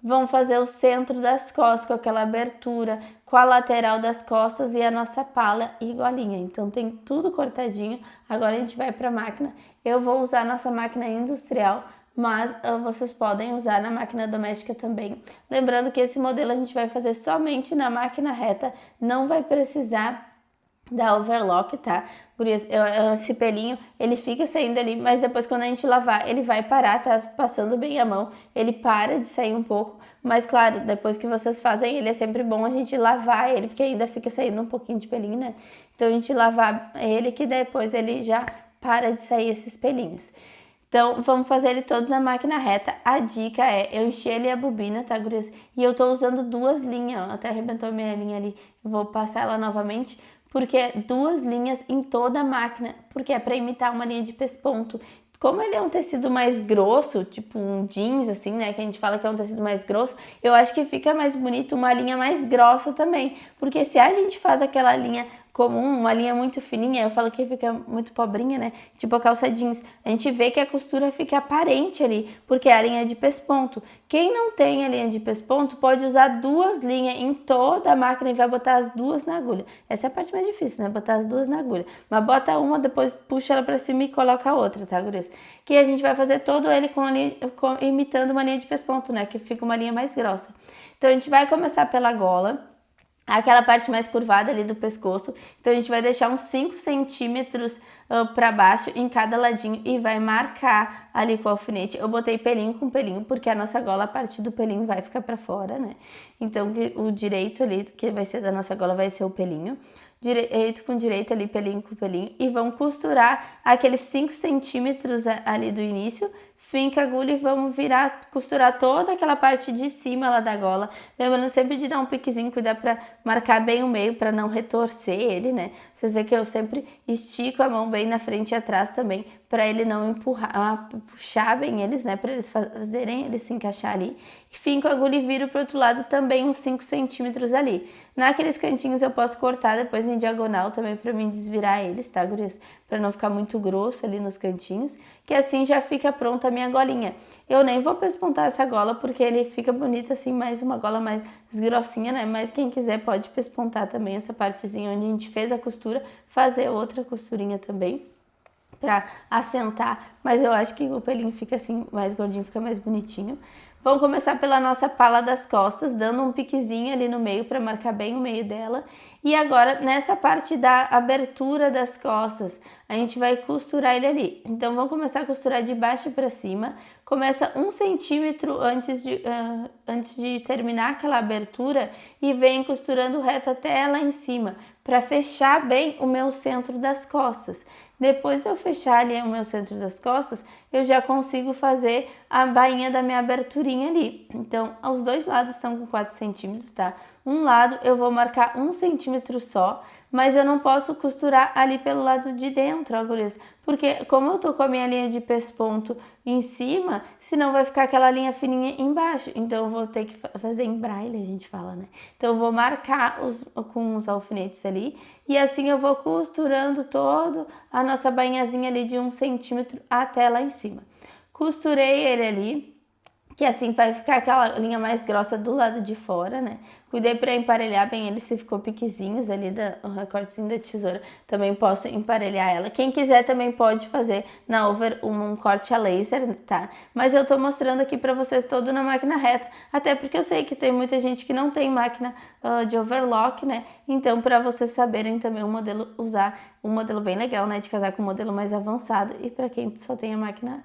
Vamos fazer o centro das costas com aquela abertura, com a lateral das costas e a nossa pala igualinha. Então tem tudo cortadinho. Agora a gente vai para a máquina. Eu vou usar a nossa máquina industrial, mas vocês podem usar na máquina doméstica também. Lembrando que esse modelo a gente vai fazer somente na máquina reta, não vai precisar da overlock, tá? Gurias, esse pelinho, ele fica saindo ali, mas depois quando a gente lavar, ele vai parar, tá? Passando bem a mão, ele para de sair um pouco, mas claro, depois que vocês fazem ele, é sempre bom a gente lavar ele, porque ainda fica saindo um pouquinho de pelinho, né? Então a gente lavar ele, que depois ele já para de sair esses pelinhos. Então, vamos fazer ele todo na máquina reta. A dica é, eu enchi ele a bobina, tá, gurias? E eu tô usando 2 linhas, ó, até arrebentou a minha linha ali. Eu vou passar ela novamente, porque é 2 linhas em toda a máquina, porque é para imitar uma linha de pesponto. Como ele é um tecido mais grosso, tipo um jeans assim, né, que a gente fala que é um tecido mais grosso, eu acho que fica mais bonito uma linha mais grossa também, porque se a gente faz aquela linha comum, uma linha muito fininha, eu falo que fica muito pobrinha, né, tipo a calça jeans, a gente vê que a costura fica aparente ali, porque é a linha de pesponto. Quem não tem a linha de pesponto pode usar 2 linhas em toda a máquina e vai botar as 2 na agulha. Essa é a parte mais difícil, né, botar as 2 na agulha, mas bota uma, depois puxa ela pra cima e coloca a outra, tá, gurias? Que a gente vai fazer todo ele imitando uma linha de pesponto, né, que fica uma linha mais grossa. Então a gente vai começar pela gola, aquela parte mais curvada ali do pescoço. Então a gente vai deixar uns 5 centímetros para baixo em cada ladinho e vai marcar ali com o alfinete. Eu botei pelinho com pelinho porque a nossa gola, a parte do pelinho vai ficar para fora, né? Então o direito ali, que vai ser da nossa gola, vai ser o pelinho. Direito com direito ali, pelinho com pelinho. E vamos costurar aqueles 5 centímetros ali do início. Finca a agulha e vamos virar, costurar toda aquela parte de cima lá da gola. Lembrando sempre de dar um piquezinho, cuidar para marcar bem o meio, para não retorcer ele, né? Vocês veem que eu sempre estico a mão bem na frente e atrás também, para ele não empurrar, puxar bem eles, né? Para eles fazerem eles se encaixar ali. Finco a agulha e viro para o outro lado também uns 5 centímetros ali. Naqueles cantinhos eu posso cortar depois em diagonal também para mim desvirar eles, tá, gurias? Para não ficar muito grosso ali nos cantinhos, que assim já fica pronta a minha golinha. Eu nem vou pespontar essa gola porque ele fica bonito assim, mais uma gola mais grossinha, né? Mas quem quiser pode pespontar também essa partezinha onde a gente fez a costura, fazer outra costurinha também para assentar, mas eu acho que o pelinho fica assim mais gordinho, fica mais bonitinho. Vamos começar pela nossa pala das costas, dando um piquezinho ali no meio para marcar bem o meio dela. E agora, nessa parte da abertura das costas, a gente vai costurar ele ali. Então, vamos começar a costurar de baixo para cima. Começa 1 centímetro antes de terminar aquela abertura e vem costurando reto até lá em cima, para fechar bem o meu centro das costas. Depois de eu fechar ali o meu centro das costas, eu já consigo fazer a bainha da minha aberturinha ali. Então, os dois lados estão com 4 centímetros, tá? Um lado eu vou marcar 1 centímetro só, mas eu não posso costurar ali pelo lado de dentro, ó, gurias, porque como eu tô com a minha linha de pesponto em cima, senão vai ficar aquela linha fininha embaixo, então eu vou ter que fazer em braille, a gente fala, né? Então eu vou marcar com os alfinetes ali, e assim eu vou costurando todo a nossa bainhazinha ali de 1 centímetro até lá em cima. Costurei ele ali, que assim vai ficar aquela linha mais grossa do lado de fora, né? Cuidei para emparelhar bem ele, se ficou piquezinhos ali, o recortezinho da tesoura, também posso emparelhar ela. Quem quiser também pode fazer na over um corte a laser, tá? Mas eu tô mostrando aqui para vocês todo na máquina reta, até porque eu sei que tem muita gente que não tem máquina de overlock, né? Então, para vocês saberem também o modelo, usar um modelo bem legal, né? De casar com um modelo mais avançado, e para quem só tem a máquina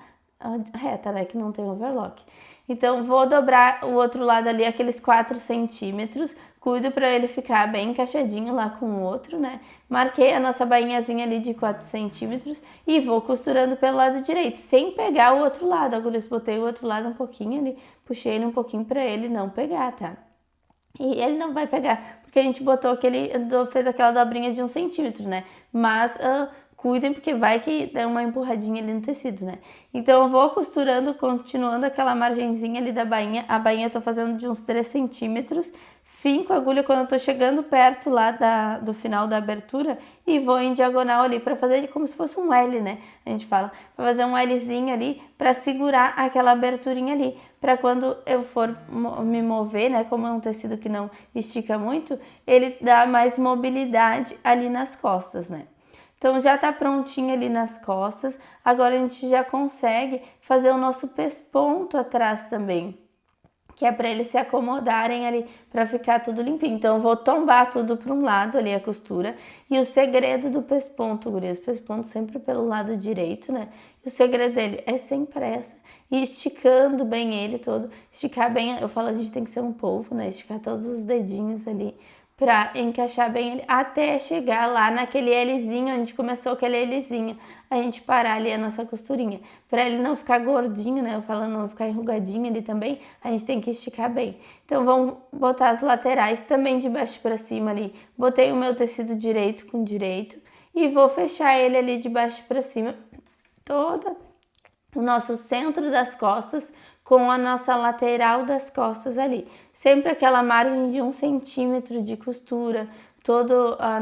reta, né? Que não tem overlock. Então, vou dobrar o outro lado ali, aqueles 4 centímetros, cuido para ele ficar bem encaixadinho lá com o outro, né? Marquei a nossa bainhazinha ali de 4 centímetros e vou costurando pelo lado direito, sem pegar o outro lado. Agora eu botei o outro lado um pouquinho ali, puxei ele um pouquinho para ele não pegar, tá? E ele não vai pegar, porque a gente botou fez aquela dobrinha de 1 centímetro, né? Mas cuidem, porque vai que dá uma empurradinha ali no tecido, né? Então eu vou costurando, continuando aquela margenzinha ali da bainha. A bainha eu tô fazendo de uns 3 centímetros. Finco a agulha quando eu tô chegando perto lá do final da abertura e vou em diagonal ali para fazer como se fosse um L, né? A gente fala, para fazer um Lzinho ali para segurar aquela aberturinha ali, para quando eu for me mover, né? Como é um tecido que não estica muito, ele dá mais mobilidade ali nas costas, né? Então já tá prontinho ali nas costas, agora a gente já consegue fazer o nosso pesponto atrás também, que é para eles se acomodarem ali, para ficar tudo limpinho. Então eu vou tombar tudo para um lado ali a costura, e o segredo do pesponto, gurias, pesponto sempre pelo lado direito, né? E o segredo dele é sem pressa, e esticando bem ele todo, esticar bem, eu falo, a gente tem que ser um polvo, né? Esticar todos os dedinhos ali, para encaixar bem ele até chegar lá naquele Lzinho, onde começou aquele Lzinho. A gente parar ali a nossa costurinha. Para ele não ficar gordinho, né? Eu falo não ficar enrugadinho ali também, a gente tem que esticar bem. Então vamos botar as laterais também de baixo para cima ali. Botei o meu tecido direito com direito e vou fechar ele ali de baixo para cima, toda o nosso centro das costas com a nossa lateral das costas ali. Sempre aquela margem de 1 centímetro de costura, toda as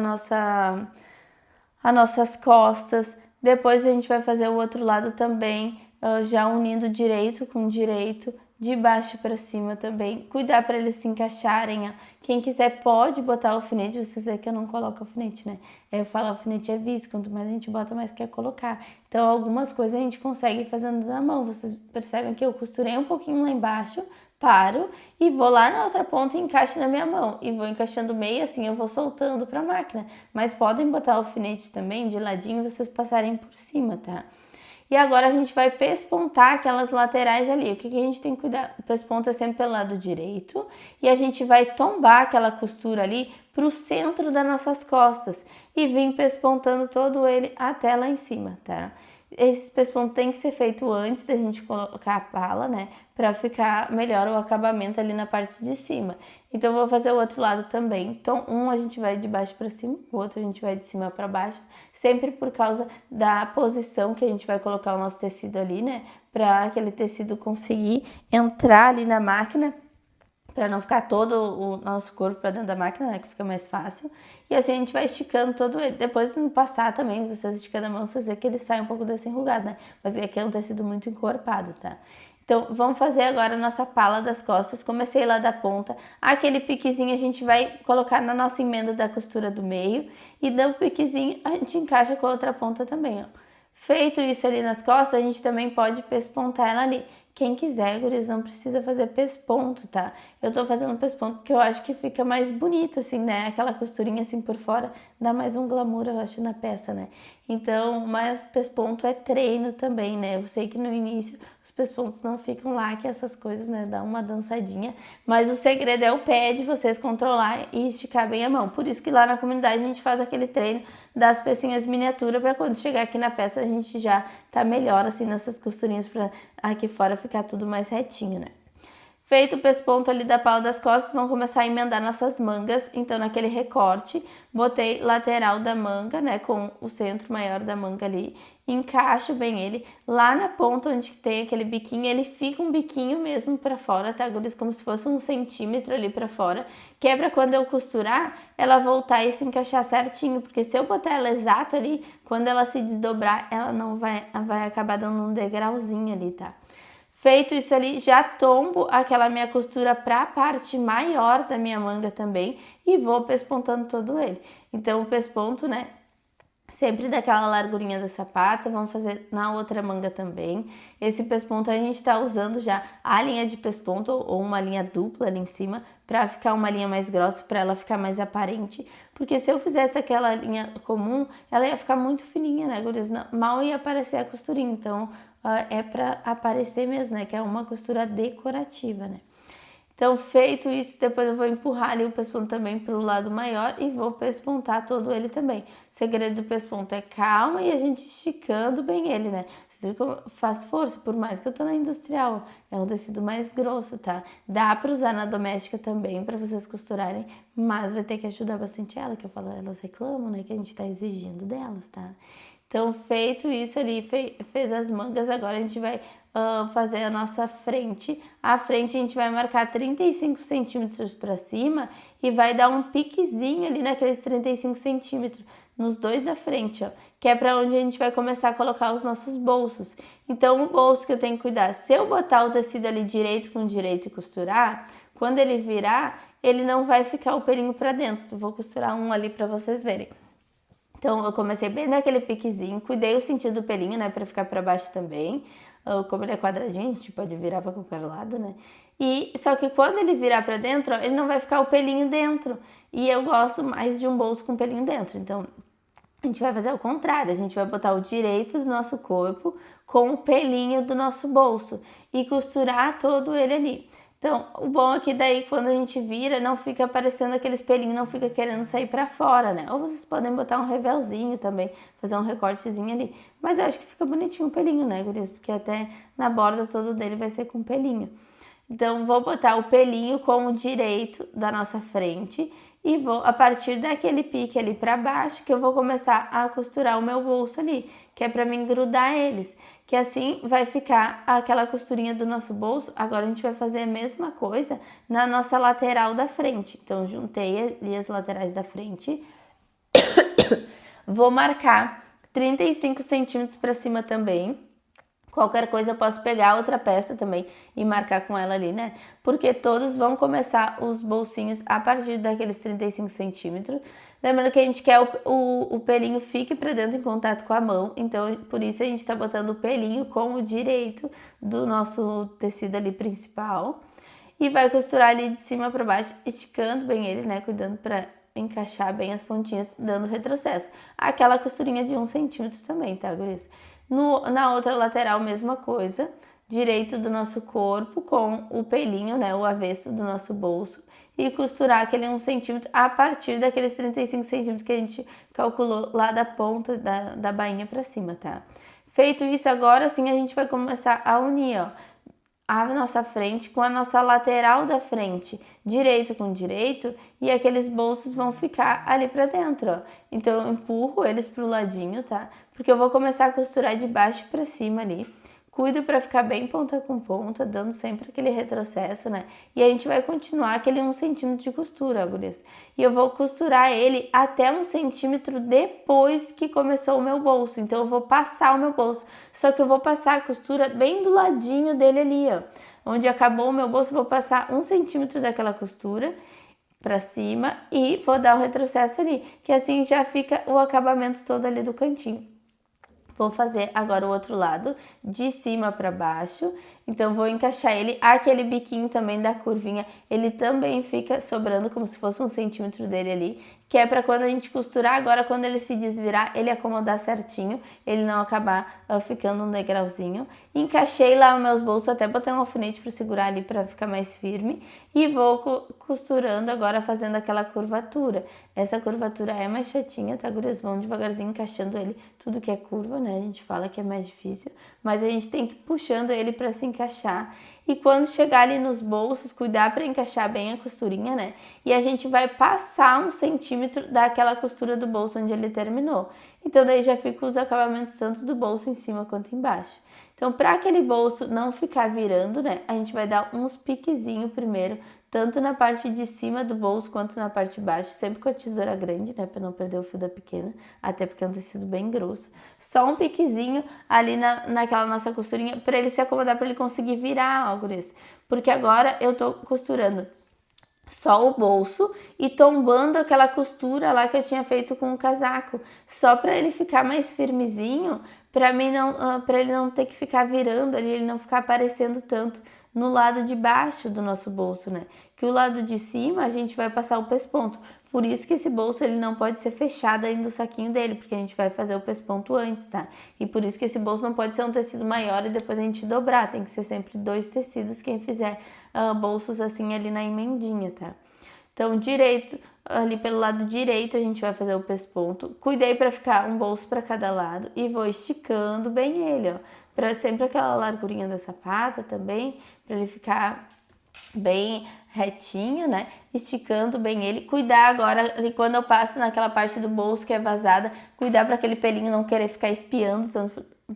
nossas costas. Depois a gente vai fazer o outro lado também, já unindo direito com direito, de baixo para cima também. Cuidar para eles se encaixarem. Ó. Quem quiser pode botar alfinete, vocês veem que eu não coloco alfinete, né? Eu falo alfinete é visto, quanto mais a gente bota, mais quer colocar. Então algumas coisas a gente consegue fazendo na mão. Vocês percebem que eu costurei um pouquinho lá embaixo, paro e vou lá na outra ponta e encaixo na minha mão. E vou encaixando meio assim, eu vou soltando para a máquina. Mas podem botar alfinete também de ladinho, vocês passarem por cima, tá? E agora a gente vai pespontar aquelas laterais ali. O que a gente tem que cuidar? O pesponto é sempre pelo lado direito. E a gente vai tombar aquela costura ali para o centro das nossas costas. E vir pespontando todo ele até lá em cima, tá? Esse pesponto tem que ser feito antes da gente colocar a pala, né? Para ficar melhor o acabamento ali na parte de cima. Então, eu vou fazer o outro lado também. Então, um a gente vai de baixo para cima, o outro a gente vai de cima para baixo. Sempre por causa da posição que a gente vai colocar o nosso tecido ali, né? Para aquele tecido conseguir entrar ali na máquina. Para não ficar todo o nosso corpo para dentro da máquina, né, que fica mais fácil. E assim a gente vai esticando todo ele. Depois, no passar também, vocês esticando a mão, vocês vê que ele sai um pouco desse enrugado, né? Mas aqui é um tecido muito encorpado, tá? Então, vamos fazer agora a nossa pala das costas. Comecei lá da ponta. Aquele piquezinho a gente vai colocar na nossa emenda da costura do meio. E dando o piquezinho, a gente encaixa com a outra ponta também, ó. Feito isso ali nas costas, a gente também pode pespontar ela ali. Quem quiser, guris, não precisa fazer pesponto, tá? Eu tô fazendo pesponto porque eu acho que fica mais bonito, assim, né? Aquela costurinha assim por fora dá mais um glamour, eu acho, na peça, né? Então, mas pesponto é treino também, né? Eu sei que no início os pespontos não ficam lá, que essas coisas, né? Dá uma dançadinha. Mas o segredo é o pé de vocês controlar e esticar bem a mão. Por isso que lá na comunidade a gente faz aquele treino das pecinhas miniatura para quando chegar aqui na peça a gente já tá melhor, assim, nessas costurinhas para aqui fora ficar tudo mais retinho, né? Feito o pesponto ali da pala das costas, vamos começar a emendar nossas mangas. Então, naquele recorte, botei lateral da manga, né, com o centro maior da manga ali. Encaixo bem ele. Lá na ponta onde tem aquele biquinho, ele fica um biquinho mesmo pra fora, tá, guris? Como se fosse 1 centímetro ali pra fora. Que é pra quando eu costurar, ela voltar e se encaixar certinho. Porque se eu botar ela exato ali, quando ela se desdobrar, ela não vai acabar dando um degrauzinho ali, tá? Feito isso ali, já tombo aquela minha costura para a parte maior da minha manga também e vou pespontando todo ele. Então, o pesponto, né, sempre daquela largurinha da sapata, vamos fazer na outra manga também. Esse pesponto a gente tá usando já a linha de pesponto ou uma linha dupla ali em cima para ficar uma linha mais grossa, para ela ficar mais aparente. Porque se eu fizesse aquela linha comum, ela ia ficar muito fininha, né, gurias? Mal ia aparecer a costurinha, então é para aparecer mesmo, né, que é uma costura decorativa, né. Então, feito isso, depois eu vou empurrar ali o pesponto também para o lado maior e vou pespontar todo ele também. O segredo do pesponto é calma e a gente esticando bem ele, né? Faz força, por mais que eu tô na industrial, é um tecido mais grosso, tá? Dá para usar na doméstica também para vocês costurarem, mas vai ter que ajudar bastante ela, que eu falo, elas reclamam, né, que a gente tá exigindo delas, tá? Então, feito isso ali, fez as mangas, agora a gente vai fazer a nossa frente. A frente a gente vai marcar 35 centímetros para cima e vai dar um piquezinho ali naqueles 35 centímetros, nos dois da frente, ó, que é para onde a gente vai começar a colocar os nossos bolsos. Então, o bolso que eu tenho que cuidar, se eu botar o tecido ali direito com direito e costurar, quando ele virar, ele não vai ficar o pelinho para dentro. Eu vou costurar um ali para vocês verem. Então, eu comecei bem daquele piquezinho, cuidei o sentido do pelinho, né, para ficar para baixo também. Como ele é quadradinho, a gente pode virar para qualquer lado, né? E só que quando ele virar para dentro, ele não vai ficar o pelinho dentro. E eu gosto mais de um bolso com pelinho dentro. Então, a gente vai fazer o contrário. A gente vai botar o direito do nosso corpo com o pelinho do nosso bolso e costurar todo ele ali. Então, o bom é que daí quando a gente vira, não fica aparecendo aqueles pelinhos, não fica querendo sair pra fora, né? Ou vocês podem botar um revelzinho também, fazer um recortezinho ali. Mas eu acho que fica bonitinho o pelinho, né, gurias? Porque até na borda todo dele vai ser com pelinho. Então, vou botar o pelinho com o direito da nossa frente e vou, a partir daquele pique ali pra baixo, que eu vou começar a costurar o meu bolso ali, que é pra mim grudar eles. Que assim vai ficar aquela costurinha do nosso bolso. Agora a gente vai fazer a mesma coisa na nossa lateral da frente. Então, juntei ali as laterais da frente. Vou marcar 35 centímetros pra cima também. Qualquer coisa eu posso pegar outra peça também e marcar com ela ali, né? Porque todos vão começar os bolsinhos a partir daqueles 35 centímetros. Lembrando que a gente quer o pelinho fique pra dentro em contato com a mão. Então, por isso a gente tá botando o pelinho com o direito do nosso tecido ali principal. E vai costurar ali de cima pra baixo, esticando bem ele, né? Cuidando pra encaixar bem as pontinhas, dando retrocesso. Aquela costurinha de 1 centímetro também, tá, gurias? Na outra lateral, mesma coisa, direito do nosso corpo com o pelinho, né, o avesso do nosso bolso e costurar aquele 1 centímetro a partir daqueles 35 centímetros que a gente calculou lá da ponta da bainha pra cima, tá? Feito isso, agora sim a gente vai começar a unir, ó, a nossa frente com a nossa lateral da frente, direito com direito, e aqueles bolsos vão ficar ali pra dentro, ó. Então eu empurro eles pro ladinho, tá? Porque eu vou começar a costurar de baixo pra cima ali. Cuido pra ficar bem ponta com ponta, dando sempre aquele retrocesso, né? E a gente vai continuar aquele 1 centímetro de costura, gurias. E eu vou costurar ele até 1 centímetro depois que começou o meu bolso. Então eu vou passar o meu bolso. Só que eu vou passar a costura bem do ladinho dele ali, ó. Onde acabou o meu bolso, eu vou passar 1 centímetro daquela costura pra cima e vou dar o retrocesso ali. Que assim já fica o acabamento todo ali do cantinho. Vou fazer agora o outro lado, de cima para baixo. Então, vou encaixar ele. Aquele biquinho também da curvinha, ele também fica sobrando como se fosse 1 centímetro dele ali. Que é para quando a gente costurar, agora quando ele se desvirar, ele acomodar certinho. Ele não acabar ficando um degrauzinho. Encaixei lá os meus bolsos, até botei um alfinete para segurar ali para ficar mais firme. E vou costurando agora, fazendo aquela curvatura. Essa curvatura é mais chatinha, tá, gurias? Vão devagarzinho encaixando ele, tudo que é curva, né? A gente fala que é mais difícil, mas a gente tem que ir puxando ele para se encaixar. E quando chegar ali nos bolsos, cuidar para encaixar bem a costurinha, né? E a gente vai passar 1 centímetro daquela costura do bolso onde ele terminou. Então daí já fica os acabamentos tanto do bolso em cima quanto embaixo. Então, para aquele bolso não ficar virando, né? A gente vai dar uns piquezinhos primeiro, tanto na parte de cima do bolso quanto na parte de baixo, sempre com a tesoura grande, né, para não perder o fio da pequena, até porque é um tecido bem grosso. Só um piquezinho ali naquela nossa costurinha, para ele se acomodar, para ele conseguir virar, ó, gurias. Porque agora eu tô costurando só o bolso e tombando aquela costura lá que eu tinha feito com o casaco, só para ele ficar mais firmezinho, para mim não, para ele não ter que ficar virando ali, ele não ficar aparecendo tanto no lado de baixo do nosso bolso, né? Que o lado de cima a gente vai passar o pesponto. Por isso que esse bolso ele não pode ser fechado ainda o saquinho dele, porque a gente vai fazer o pesponto antes, tá? E por isso que esse bolso não pode ser um tecido maior e depois a gente dobrar, tem que ser sempre 2 tecidos quem fizer bolsos assim ali na emendinha, tá? Então, direito, ali pelo lado direito a gente vai fazer o pesponto. Cuidei para ficar um bolso para cada lado e vou esticando bem ele, ó. Para sempre aquela largurinha da sapata também, para ele ficar bem retinho, né? Esticando bem ele. Cuidar agora, quando eu passo naquela parte do bolso que é vazada, cuidar para aquele pelinho não querer ficar espiando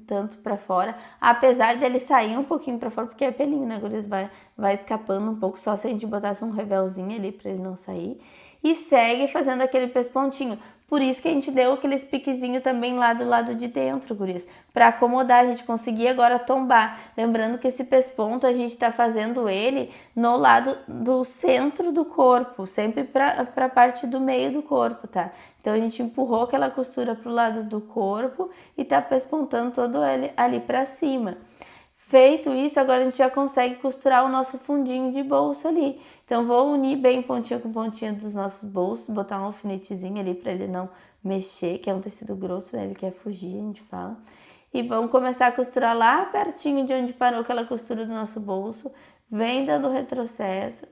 tanto para fora, apesar dele sair um pouquinho para fora, porque é pelinho, né, gurias? Vai escapando um pouco, só se a gente botasse um revelzinho ali para ele não sair. E segue fazendo aquele pespontinho. Por isso que a gente deu aqueles piquezinhos também lá do lado de dentro, gurias. Para acomodar, a gente conseguir agora tombar. Lembrando que esse pesponto a gente tá fazendo ele no lado do centro do corpo, sempre para a parte do meio do corpo, tá? Então a gente empurrou aquela costura pro lado do corpo e tá pespontando todo ele ali para cima. Feito isso, agora a gente já consegue costurar o nosso fundinho de bolso ali. Então, vou unir bem pontinha com pontinha dos nossos bolsos, botar um alfinetezinho ali para ele não mexer, que é um tecido grosso, né? Ele quer fugir, a gente fala. E vamos começar a costurar lá pertinho de onde parou aquela costura do nosso bolso. vem dando retrocesso,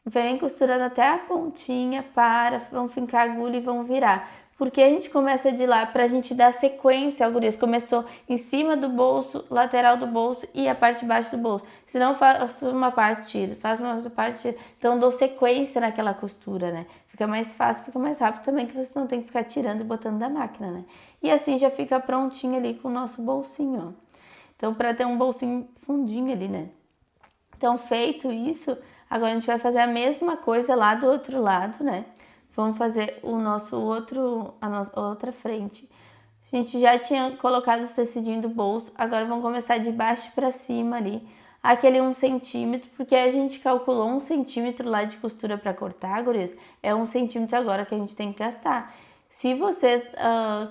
vem costurando até a pontinha, vão fincar a agulha e vão virar. Porque a gente começa de lá pra gente dar sequência, gurias. Começou em cima do bolso, lateral do bolso e a parte de baixo do bolso. Se não, faço uma parte, tiro. Faço uma outra parte, tiro. Então, dou sequência naquela costura, né? Fica mais fácil, fica mais rápido também, que você não tem que ficar tirando e botando da máquina, né? E assim já fica prontinho ali com o nosso bolsinho, ó. Então, pra ter um bolsinho fundinho ali, né? Então, feito isso, agora a gente vai fazer a mesma coisa lá do outro lado, né? Vamos fazer a nossa outra frente. A gente já tinha colocado o tecidinho do bolso, agora vamos começar de baixo para cima ali, aquele 1 centímetro, porque a gente calculou 1 centímetro lá de costura para cortar, gurias, é 1 centímetro agora que a gente tem que gastar. Se vocês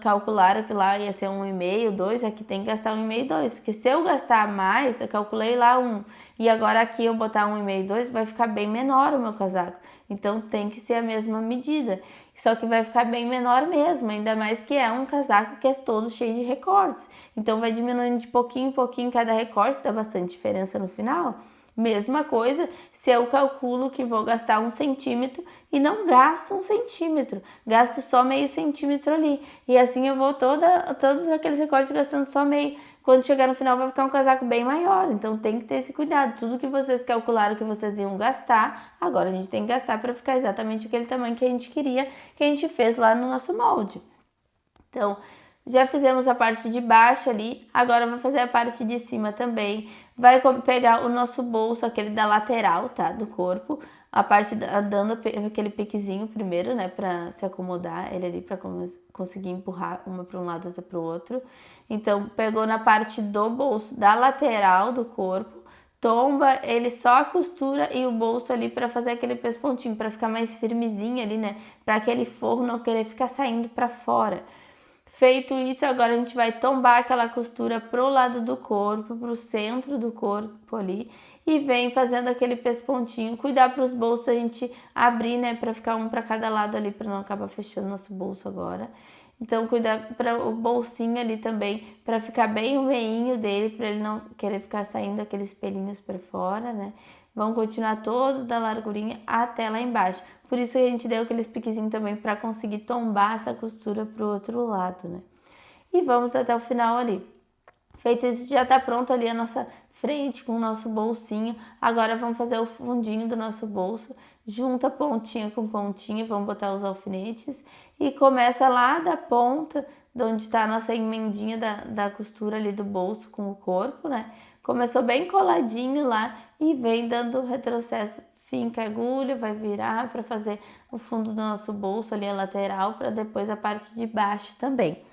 calcularam que lá ia ser 1,5, 2, aqui tem que gastar 1,5, 2. Porque se eu gastar mais, eu calculei lá 1. E agora aqui eu botar 1,5, 2, vai ficar bem menor o meu casaco. Então tem que ser a mesma medida. Só que vai ficar bem menor mesmo, ainda mais que é um casaco que é todo cheio de recortes. Então vai diminuindo de pouquinho em pouquinho cada recorte, dá bastante diferença no final. Mesma coisa se eu calculo que vou gastar 1 centímetro e não gasto 1 centímetro, gasto só meio centímetro ali. E assim eu vou todos aqueles recortes gastando só meio. Quando chegar no final vai ficar um casaco bem maior, então tem que ter esse cuidado. Tudo que vocês calcularam que vocês iam gastar, agora a gente tem que gastar para ficar exatamente aquele tamanho que a gente queria, que a gente fez lá no nosso molde. Então, já fizemos a parte de baixo ali, agora vou fazer a parte de cima também. Vai pegar o nosso bolso, aquele da lateral, tá? Do corpo, a parte dando aquele piquezinho primeiro, né? Pra se acomodar ele ali, pra conseguir empurrar uma para um lado, outra para o outro. Então, pegou na parte do bolso, da lateral do corpo, tomba ele só a costura e o bolso ali para fazer aquele pespontinho, para ficar mais firmezinho ali, né? Para aquele forro não querer ficar saindo para fora. Feito isso, agora a gente vai tombar aquela costura pro lado do corpo, pro centro do corpo ali, e vem fazendo aquele pespontinho. Cuidar para os bolsos a gente abrir, né, para ficar um para cada lado ali, para não acabar fechando nosso bolso agora. Então, cuidar para o bolsinho ali também, para ficar bem o meinho dele, para ele não querer ficar saindo aqueles pelinhos para fora, né? Vão continuar todo da largurinha até lá embaixo. Por isso que a gente deu aqueles piquezinhos também para conseguir tombar essa costura pro outro lado, né? E vamos até o final ali. Feito isso, já tá pronto ali a nossa frente com o nosso bolsinho. Agora vamos fazer o fundinho do nosso bolso. Junta pontinha com pontinha, vamos botar os alfinetes. E começa lá da ponta, de onde tá a nossa emendinha da costura ali do bolso com o corpo, né? Começou bem coladinho lá e vem dando retrocesso. Finca a agulha, vai virar para fazer o fundo do nosso bolso ali, a lateral, para depois a parte de baixo também.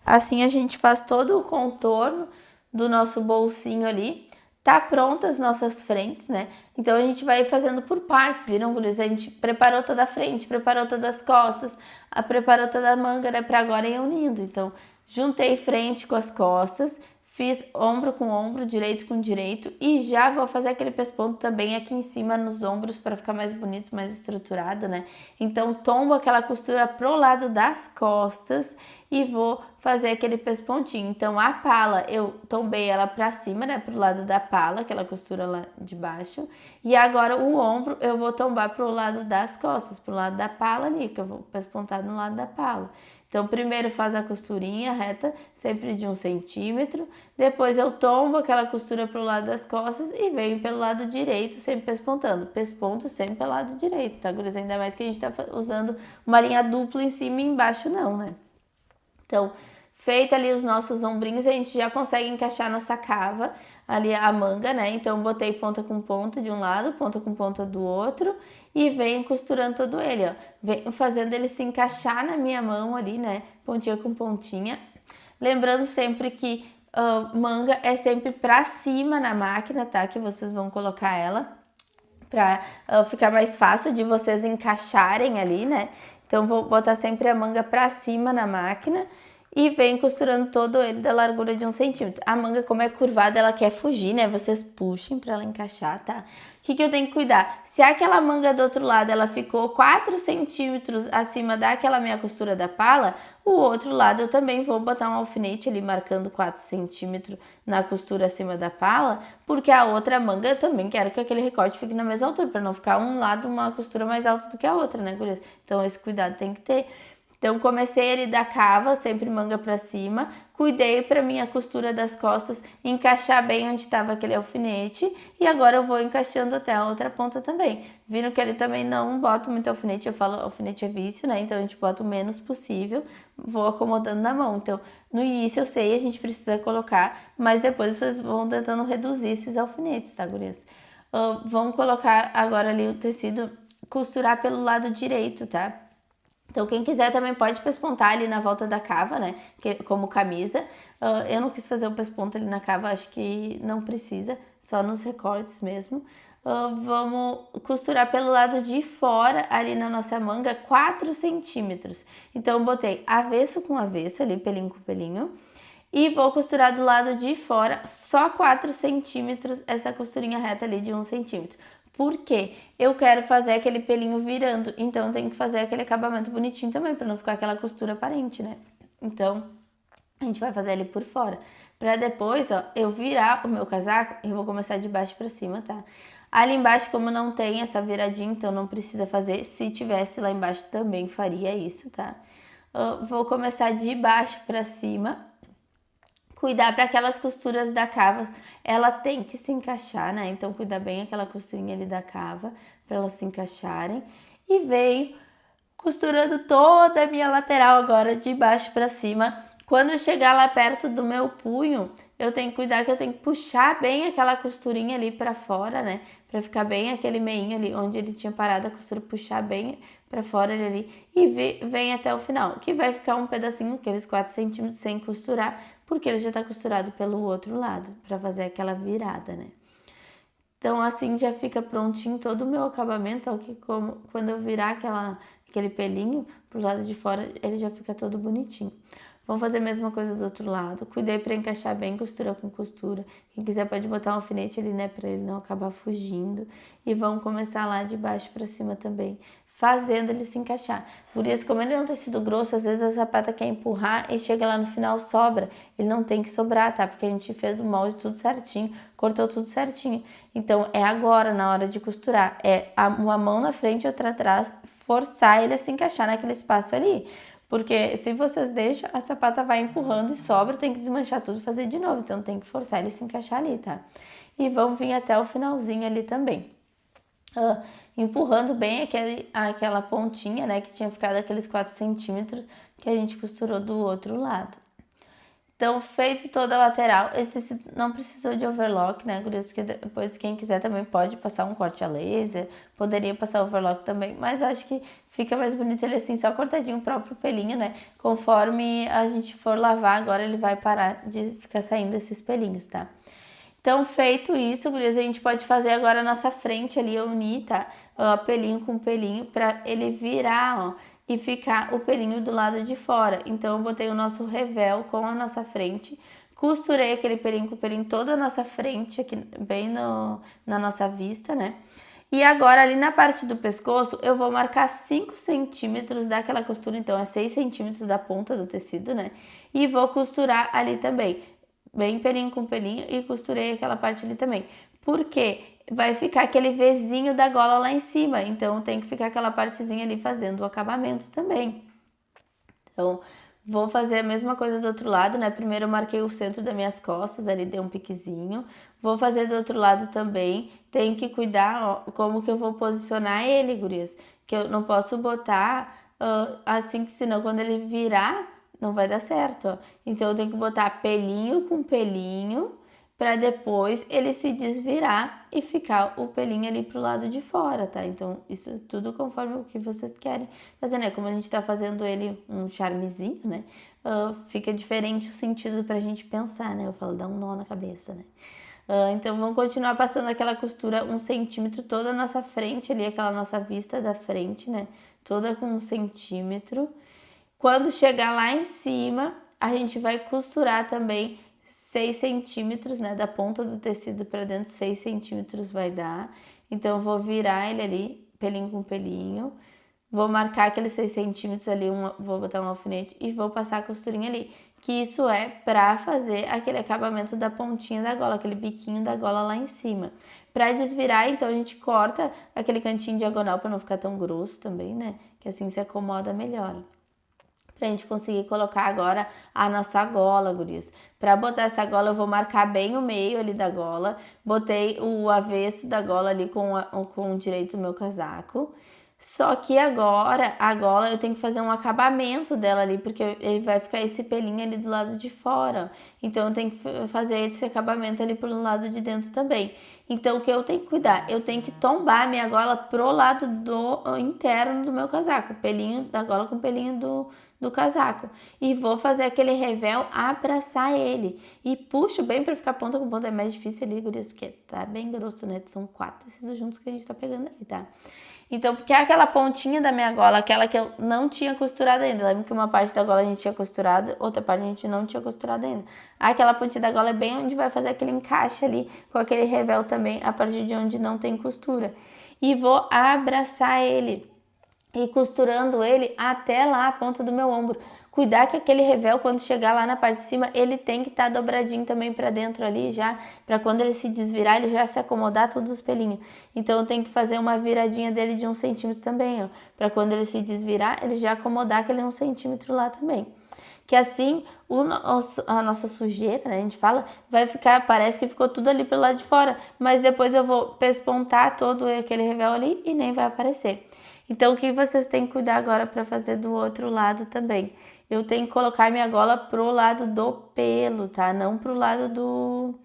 Assim a gente faz todo o contorno do nosso bolsinho ali. Tá pronta as nossas frentes, né? Então a gente vai fazendo por partes, viram, gurias? A gente preparou toda a frente, preparou todas as costas, preparou toda a manga, né? Pra agora ir unindo. Então, juntei frente com as costas, fiz ombro com ombro, direito com direito e já vou fazer aquele pesponto também aqui em cima nos ombros para ficar mais bonito, mais estruturado, né? Então, tombo aquela costura pro lado das costas e vou fazer aquele pespontinho. Então, a pala, eu tombei ela pra cima, né? Pro lado da pala, aquela costura lá de baixo. E agora, o ombro, eu vou tombar pro lado das costas, pro lado da pala ali, que eu vou pespontar no lado da pala. Então, primeiro faz a costurinha reta, sempre de 1 centímetro. Depois eu tombo aquela costura pro lado das costas e venho pelo lado direito, sempre pespontando. Pesponto sempre pelo lado direito, tá, gurias? Ainda mais que a gente tá usando uma linha dupla em cima e embaixo não, né? Então, feito ali os nossos ombrinhos, a gente já consegue encaixar nossa cava, ali a manga, né? Então, botei ponta com ponta de um lado, ponta com ponta do outro e venho costurando todo ele, ó. Venho fazendo ele se encaixar na minha mão ali, né? Pontinha com pontinha. Lembrando sempre que manga é sempre pra cima na máquina, tá? Que vocês vão colocar ela pra ficar mais fácil de vocês encaixarem ali, né? Então, vou botar sempre a manga pra cima na máquina e venho costurando todo ele da largura de 1 centímetro. A manga, como é curvada, ela quer fugir, né? Vocês puxem pra ela encaixar, tá? que eu tenho que cuidar? Se aquela manga do outro lado ela ficou 4 centímetros acima daquela minha costura da pala, o outro lado eu também vou botar um alfinete ali marcando 4 centímetros na costura acima da pala, porque a outra manga eu também quero que aquele recorte fique na mesma altura, para não ficar um lado uma costura mais alta do que a outra, né, gurias? Então esse cuidado tem que ter. Então comecei ele da cava, sempre manga para cima, cuidei para minha costura das costas encaixar bem onde estava aquele alfinete e agora eu vou encaixando até a outra ponta também. Viram que ele também não boto muito alfinete, eu falo alfinete é vício, né? Então a gente bota o menos possível, vou acomodando na mão. Então no início eu sei, a gente precisa colocar, mas depois vocês vão tentando reduzir esses alfinetes, tá, gurias? Vamos colocar agora ali o tecido, costurar pelo lado direito, tá? Então, quem quiser também pode pespontar ali na volta da cava, né? Como camisa. Eu não quis fazer o pesponto ali na cava, acho que não precisa, só nos recortes mesmo. Vamos costurar pelo lado de fora, ali na nossa manga, 4 centímetros. Então, eu botei avesso com avesso, ali, pelinho com pelinho. E vou costurar do lado de fora, só 4 centímetros, essa costurinha reta ali de 1 centímetro. Por quê? Eu quero fazer aquele pelinho virando, então tem que fazer aquele acabamento bonitinho também, para não ficar aquela costura aparente, né? Então, a gente vai fazer ele por fora. Para depois, ó, eu virar o meu casaco, eu vou começar de baixo para cima, tá? Ali embaixo, como não tem essa viradinha, então não precisa fazer. Se tivesse lá embaixo, também faria isso, tá? Vou começar de baixo para cima. Cuidar para aquelas costuras da cava, ela tem que se encaixar, né? Então, cuidar bem aquela costurinha ali da cava, para elas se encaixarem. E venho costurando toda a minha lateral agora, de baixo para cima. Quando eu chegar lá perto do meu punho, eu tenho que cuidar que eu tenho que puxar bem aquela costurinha ali para fora, né? Para ficar bem aquele meinho ali, onde ele tinha parado a costura, puxar bem para fora ali e vem até o final. Que vai ficar um pedacinho, aqueles 4 centímetros sem costurar, porque ele já tá costurado pelo outro lado, para fazer aquela virada, né? Então, assim já fica prontinho todo o meu acabamento, ó, que como, quando eu virar aquele pelinho pro lado de fora, ele já fica todo bonitinho. Vamos fazer a mesma coisa do outro lado. Cuidei para encaixar bem costura com costura. Quem quiser pode botar um alfinete ali, né, para ele não acabar fugindo. E vamos começar lá de baixo para cima também, fazendo ele se encaixar. Gurias, como ele é um tecido grosso, às vezes a sapata quer empurrar e chega lá no final sobra. Ele não tem que sobrar, tá? Porque a gente fez o molde tudo certinho, cortou tudo certinho. Então, é agora, na hora de costurar. É uma mão na frente e outra atrás, forçar ele a se encaixar naquele espaço ali. Porque se vocês deixam, a sapata vai empurrando e sobra, tem que desmanchar tudo e fazer de novo. Então, tem que forçar ele a se encaixar ali, tá? E vamos vir até o finalzinho ali também. Empurrando bem aquela pontinha, né, que tinha ficado aqueles 4 centímetros que a gente costurou do outro lado. Então, feito toda a lateral, esse não precisou de overlock, né, gurias? Porque depois quem quiser também pode passar um corte a laser, poderia passar overlock também, mas acho que fica mais bonito ele assim, só cortadinho o próprio pelinho, né? Conforme a gente for lavar, agora ele vai parar de ficar saindo esses pelinhos, tá? Então, feito isso, gurias, a gente pode fazer agora a nossa frente ali, unir, tá? Pelinho com pelinho, pra ele virar, ó, e ficar o pelinho do lado de fora. Então, eu botei o nosso revel com a nossa frente, costurei aquele pelinho com pelinho toda a nossa frente, aqui bem na nossa vista, né? E agora, ali na parte do pescoço, eu vou marcar 5 centímetros daquela costura, então é 6 centímetros da ponta do tecido, né? E vou costurar ali também, bem pelinho com pelinho, e costurei aquela parte ali também. Por quê? Vai ficar aquele Vzinho da gola lá em cima, então tem que ficar aquela partezinha ali fazendo o acabamento também. Então, vou fazer a mesma coisa do outro lado, né? Primeiro eu marquei o centro das minhas costas, ali dei um piquezinho. Vou fazer do outro lado também. Tenho que cuidar, ó, como que eu vou posicionar ele, gurias. Que eu não posso botar assim, que senão quando ele virar, não vai dar certo, ó. Então, eu tenho que botar pelinho com pelinho, para depois ele se desvirar e ficar o pelinho ali pro lado de fora, tá? Então, isso tudo conforme o que vocês querem fazer, né? Como a gente tá fazendo ele um charmezinho, né? Fica diferente o sentido pra gente pensar, né? Eu falo, dá um nó na cabeça, né? Então, vamos continuar passando aquela costura 1 centímetro toda a nossa frente ali, aquela nossa vista da frente, né? Toda com 1 centímetro. Quando chegar lá em cima, a gente vai costurar também 6 centímetros, né, da ponta do tecido para dentro, 6 centímetros vai dar. Então eu vou virar ele ali, pelinho com pelinho. Vou marcar aqueles 6 centímetros ali, vou botar um alfinete e vou passar a costurinha ali. Que isso é pra fazer aquele acabamento da pontinha da gola, aquele biquinho da gola lá em cima. Pra desvirar, então a gente corta aquele cantinho diagonal pra não ficar tão grosso também, né? Que assim se acomoda melhor. Pra gente conseguir colocar agora a nossa gola, gurias. Pra botar essa gola eu vou marcar bem o meio ali da gola. Botei o avesso da gola ali com o direito do meu casaco. Só que agora, a gola eu tenho que fazer um acabamento dela ali, porque ele vai ficar esse pelinho ali do lado de fora. Então eu tenho que fazer esse acabamento ali pro lado de dentro também. Então o que eu tenho que cuidar? Eu tenho que tombar a minha gola pro lado do interno do meu casaco. Pelinho da gola com pelinho do casaco. E vou fazer aquele revel, abraçar ele. E puxo bem pra ficar ponta com ponta. É mais difícil ali, gurias, porque tá bem grosso, né? São 4 tecidos juntos que a gente tá pegando ali, tá? Então, porque é aquela pontinha da minha gola, aquela que eu não tinha costurado ainda. Lembra que uma parte da gola a gente tinha costurado, outra parte a gente não tinha costurado ainda. Aquela pontinha da gola é bem onde vai fazer aquele encaixe ali, com aquele revel também, a partir de onde não tem costura. E vou abraçar ele e costurando ele até lá a ponta do meu ombro. Cuidar que aquele revel, quando chegar lá na parte de cima, ele tem que estar dobradinho também para dentro ali já, para quando ele se desvirar, ele já se acomodar todos os pelinhos. Então eu tenho que fazer uma viradinha dele de 1 centímetro também, ó, para quando ele se desvirar, ele já acomodar aquele 1 centímetro lá também. Que assim a nossa sujeira, né, a gente fala, vai ficar, parece que ficou tudo ali pelo lado de fora, mas depois eu vou pespontar todo aquele revel ali e nem vai aparecer. Então, o que vocês têm que cuidar agora para fazer do outro lado também? Eu tenho que colocar minha gola pro lado do pelo, tá? Não pro lado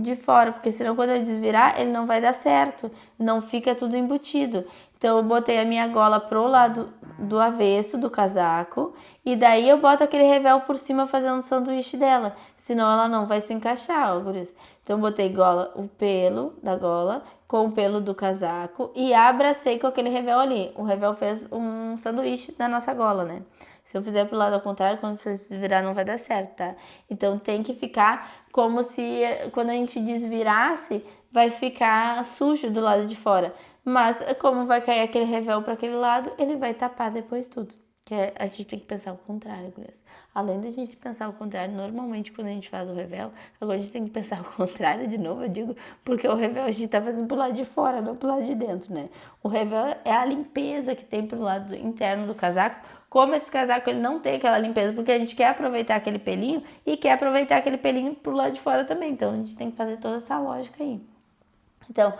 de fora, porque senão quando eu desvirar, ele não vai dar certo, não fica tudo embutido. Então eu botei a minha gola pro lado do avesso do casaco e daí eu boto aquele revel por cima fazendo o sanduíche dela, senão ela não vai se encaixar, ó, guris. Então eu botei gola, o pelo da gola com o pelo do casaco e abracei com aquele revel ali. O revel fez um sanduíche da nossa gola, né? Se eu fizer pro lado ao contrário, quando você se virar não vai dar certo, tá? Então tem que ficar como se quando a gente desvirasse, vai ficar sujo do lado de fora. Mas como vai cair aquele revel para aquele lado, ele vai tapar depois tudo. Que a gente tem que pensar o contrário, gurias. Além da gente pensar o contrário, normalmente quando a gente faz o revel, agora a gente tem que pensar o contrário de novo, eu digo, porque o revel a gente tá fazendo pro lado de fora, não pro lado de dentro, né? O revel é a limpeza que tem pro lado interno do casaco. Como esse casaco ele não tem aquela limpeza, porque a gente quer aproveitar aquele pelinho e quer aproveitar aquele pelinho pro lado de fora também. Então a gente tem que fazer toda essa lógica aí. Então,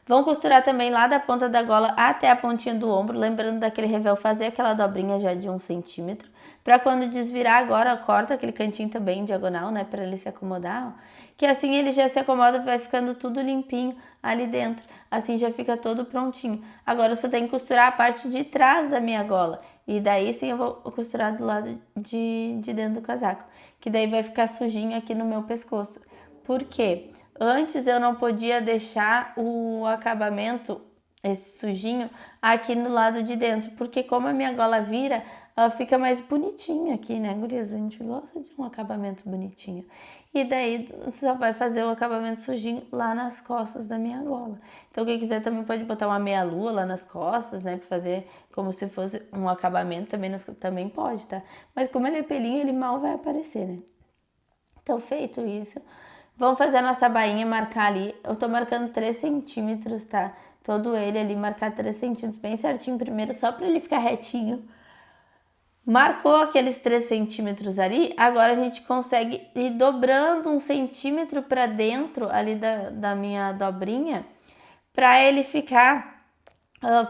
vão costurar também lá da ponta da gola até a pontinha do ombro, lembrando daquele revel fazer aquela dobrinha já de 1 centímetro. Pra quando desvirar agora, corta aquele cantinho também diagonal, né, pra ele se acomodar, ó. Que assim ele já se acomoda, vai ficando tudo limpinho ali dentro. Assim já fica todo prontinho. Agora eu só tenho que costurar a parte de trás da minha gola. E daí sim eu vou costurar do lado de dentro do casaco. Que daí vai ficar sujinho aqui no meu pescoço. Por quê? Antes eu não podia deixar o acabamento, esse sujinho, aqui no lado de dentro, porque como a minha gola vira, ela fica mais bonitinha aqui, né, gurias? A gente gosta de um acabamento bonitinho. E daí só vai fazer o acabamento sujinho lá nas costas da minha gola. Então quem quiser também pode botar uma meia-lua lá nas costas, né, pra fazer como se fosse um acabamento também pode, tá? Mas como ele é pelinho, ele mal vai aparecer, né? Então feito isso... Vamos fazer a nossa bainha, marcar ali. Eu tô marcando 3 centímetros, tá? Todo ele ali, marcar 3 centímetros bem certinho primeiro, só pra ele ficar retinho. Marcou aqueles 3 centímetros ali, agora a gente consegue ir dobrando 1 centímetro pra dentro ali da minha dobrinha, pra ele ficar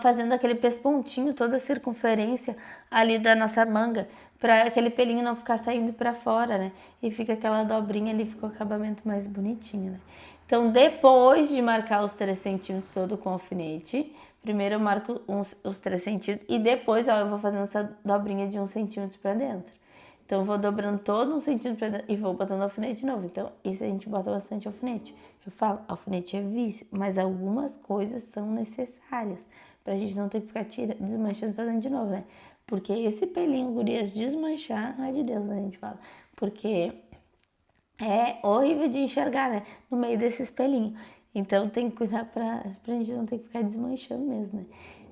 fazendo aquele pespontinho, toda a circunferência ali da nossa manga, para aquele pelinho não ficar saindo para fora, né? E fica aquela dobrinha ali, fica o acabamento mais bonitinho, né? Então, depois de marcar os 3 centímetros todo com alfinete, primeiro eu marco os 3 centímetros e depois, ó, eu vou fazendo essa dobrinha de 1 centímetro para dentro. Então, eu vou dobrando todo 1 centímetro pra dentro e vou botando alfinete de novo. Então, isso a gente bota bastante alfinete. Eu falo, alfinete é vício, mas algumas coisas são necessárias pra gente não ter que ficar desmanchando e fazendo de novo, né? Porque esse pelinho, gurias, desmanchar não é de Deus, né? A gente fala. Porque é horrível de enxergar, né? No meio desses pelinhos. Então tem que cuidar pra gente não ter que ficar desmanchando mesmo, né?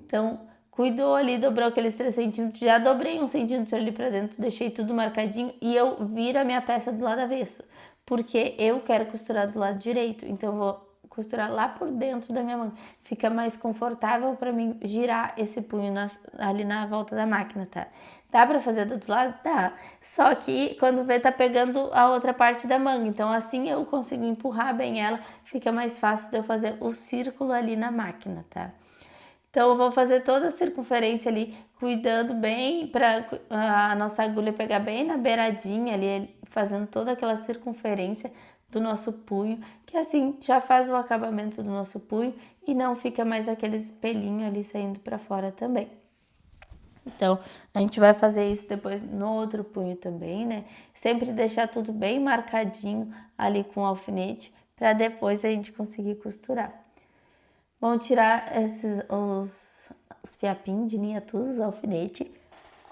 Então, cuidou ali, dobrou aqueles 3 centímetros, já dobrei 1 centímetro ali pra dentro, deixei tudo marcadinho e eu viro a minha peça do lado avesso, porque eu quero costurar do lado direito, então eu vou costurar lá por dentro da minha mão. Fica mais confortável para mim girar esse punho ali na volta da máquina, tá? Dá para fazer do outro lado? Dá. Só que quando vê tá pegando a outra parte da manga, então assim eu consigo empurrar bem ela, fica mais fácil de eu fazer o círculo ali na máquina, tá? Então eu vou fazer toda a circunferência ali, cuidando bem para a nossa agulha pegar bem na beiradinha ali, fazendo toda aquela circunferência do nosso punho, que assim já faz o acabamento do nosso punho e não fica mais aquele espelhinho ali saindo para fora também. Então, a gente vai fazer isso depois no outro punho também, né? Sempre deixar tudo bem marcadinho ali com o alfinete, para depois a gente conseguir costurar. Vamos tirar os fiapinhos de linha, todos os alfinetes.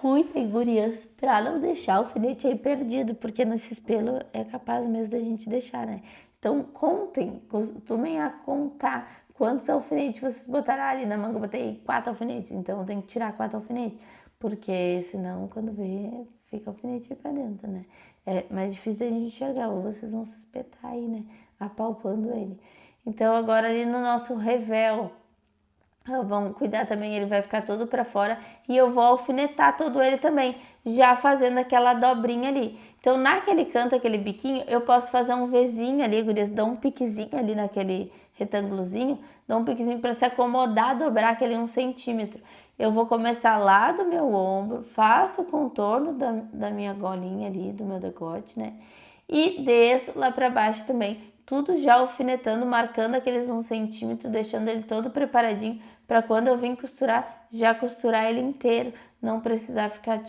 Cuidem, gurias, pra não deixar o alfinete aí perdido, porque nesse espelho é capaz mesmo da gente deixar, né? Então, contem, costumem a contar quantos alfinetes vocês botaram ali na manga. Eu botei 4 alfinetes, então eu tenho que tirar 4 alfinetes, porque senão, quando vê, fica alfinete aí pra dentro, né? É mais difícil da gente enxergar, ou vocês vão se espetar aí, né? Apalpando ele. Então, agora ali no nosso revel, vamos cuidar também, ele vai ficar todo pra fora e eu vou alfinetar todo ele também, já fazendo aquela dobrinha ali. Então, naquele canto, aquele biquinho, eu posso fazer um Vzinho ali, gurias, dá um piquezinho ali naquele retângulozinho, dá um piquezinho pra se acomodar, dobrar aquele 1 centímetro. Eu vou começar lá do meu ombro, faço o contorno da minha golinha ali, do meu decote, né? E desço lá pra baixo também, tudo já alfinetando, marcando aqueles 1 centímetro, deixando ele todo preparadinho para quando eu vim costurar, já costurar ele inteiro, não precisar ficar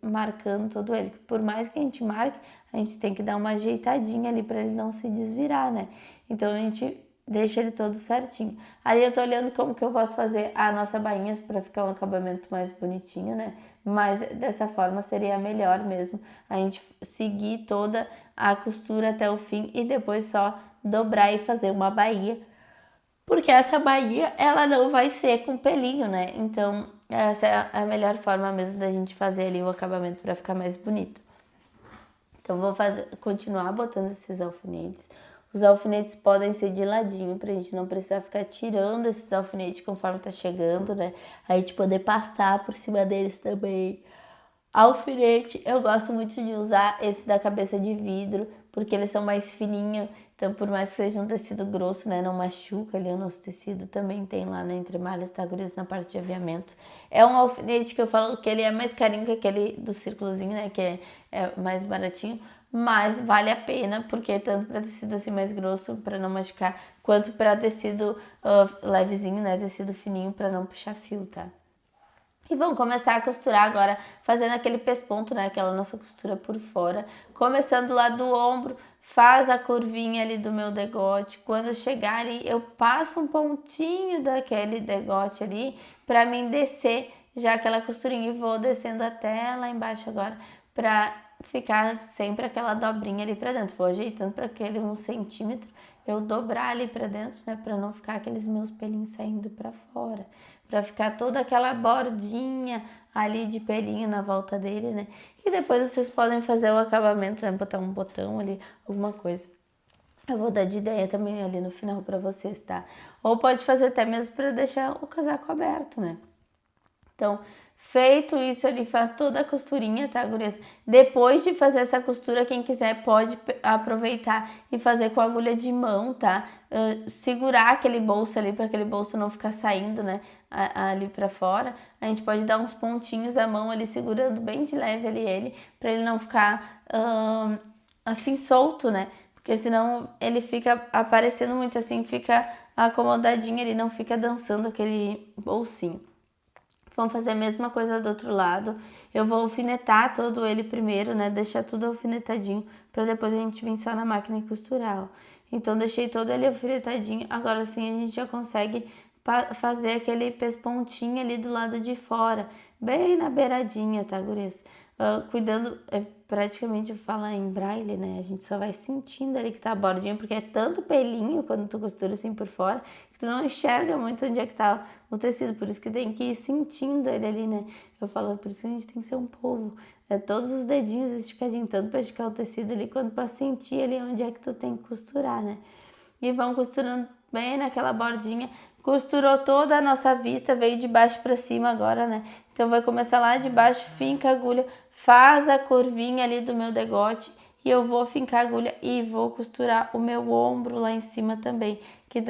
marcando todo ele. Por mais que a gente marque, a gente tem que dar uma ajeitadinha ali para ele não se desvirar, né? Então a gente deixa ele todo certinho. Ali eu tô olhando como que eu posso fazer a nossa bainha para ficar um acabamento mais bonitinho, né? Mas dessa forma seria melhor mesmo a gente seguir toda a costura até o fim e depois só dobrar e fazer uma bainha, porque essa bainha ela não vai ser com pelinho, né? Então essa é a melhor forma mesmo da gente fazer ali o acabamento para ficar mais bonito. Então vou continuar botando esses alfinetes. Os alfinetes podem ser de ladinho pra gente não precisar ficar tirando esses alfinetes conforme tá chegando, né? A gente poder passar por cima deles também. Alfinete, eu gosto muito de usar esse da cabeça de vidro, porque eles são mais fininhos, então por mais que seja um tecido grosso, né, não machuca ali o nosso tecido, também tem lá na Entre Malhas, tá, gurias, na parte de aviamento. É um alfinete que eu falo que ele é mais carinho que aquele do círculozinho, né, que é mais baratinho, mas vale a pena, porque tanto para tecido assim mais grosso, para não machucar, quanto para tecido levezinho, né, tecido fininho, para não puxar fio, tá? E vamos começar a costurar agora, fazendo aquele pesponto, né, aquela nossa costura por fora. Começando lá do ombro, faz a curvinha ali do meu degote. Quando chegar ali, eu passo um pontinho daquele degote ali, pra mim descer já aquela costurinha. E vou descendo até lá embaixo agora, pra ficar sempre aquela dobrinha ali pra dentro. Vou ajeitando para aquele 1 centímetro, eu dobrar ali pra dentro, né, pra não ficar aqueles meus pelinhos saindo pra fora. Pra ficar toda aquela bordinha ali de pelinho na volta dele, né? E depois vocês podem fazer o acabamento, né? Botar um botão ali, alguma coisa. Eu vou dar de ideia também ali no final pra vocês, tá? Ou pode fazer até mesmo pra deixar o casaco aberto, né? Então, feito isso, ele faz toda a costurinha, tá, gurias? Depois de fazer essa costura, quem quiser pode aproveitar e fazer com a agulha de mão, tá? Segurar aquele bolso ali, para aquele bolso não ficar saindo, né, ali pra fora. A gente pode dar uns pontinhos à mão ali, segurando bem de leve ali ele, pra ele não ficar assim solto, né? Porque senão ele fica aparecendo muito assim, fica acomodadinho, ele não fica dançando aquele bolsinho. Vamos fazer a mesma coisa do outro lado. Eu vou alfinetar todo ele primeiro, né? Deixar tudo alfinetadinho, para depois a gente vir só na máquina e costurar, ó. Então, deixei todo ele alfinetadinho. Agora sim a gente já consegue fazer aquele pespontinho ali do lado de fora, bem na beiradinha, tá, gurias? cuidando, praticamente fala em braille, né? A gente só vai sentindo ali que tá a bordinha, porque é tanto pelinho quando tu costura assim por fora, que tu não enxerga muito onde é que tá o tecido, por isso que tem que ir sentindo ele ali, né? Eu falo, por isso que a gente tem que ser um polvo. Todos os dedinhos esticadinhos, tanto para esticar o tecido ali, quanto para sentir ali onde é que tu tem que costurar, né? E vão costurando bem naquela bordinha. Costurou toda a nossa vista, veio de baixo para cima agora, né? Então vai começar lá de baixo, finca a agulha, faz a curvinha ali do meu degote e eu vou fincar a agulha e vou costurar o meu ombro lá em cima também, que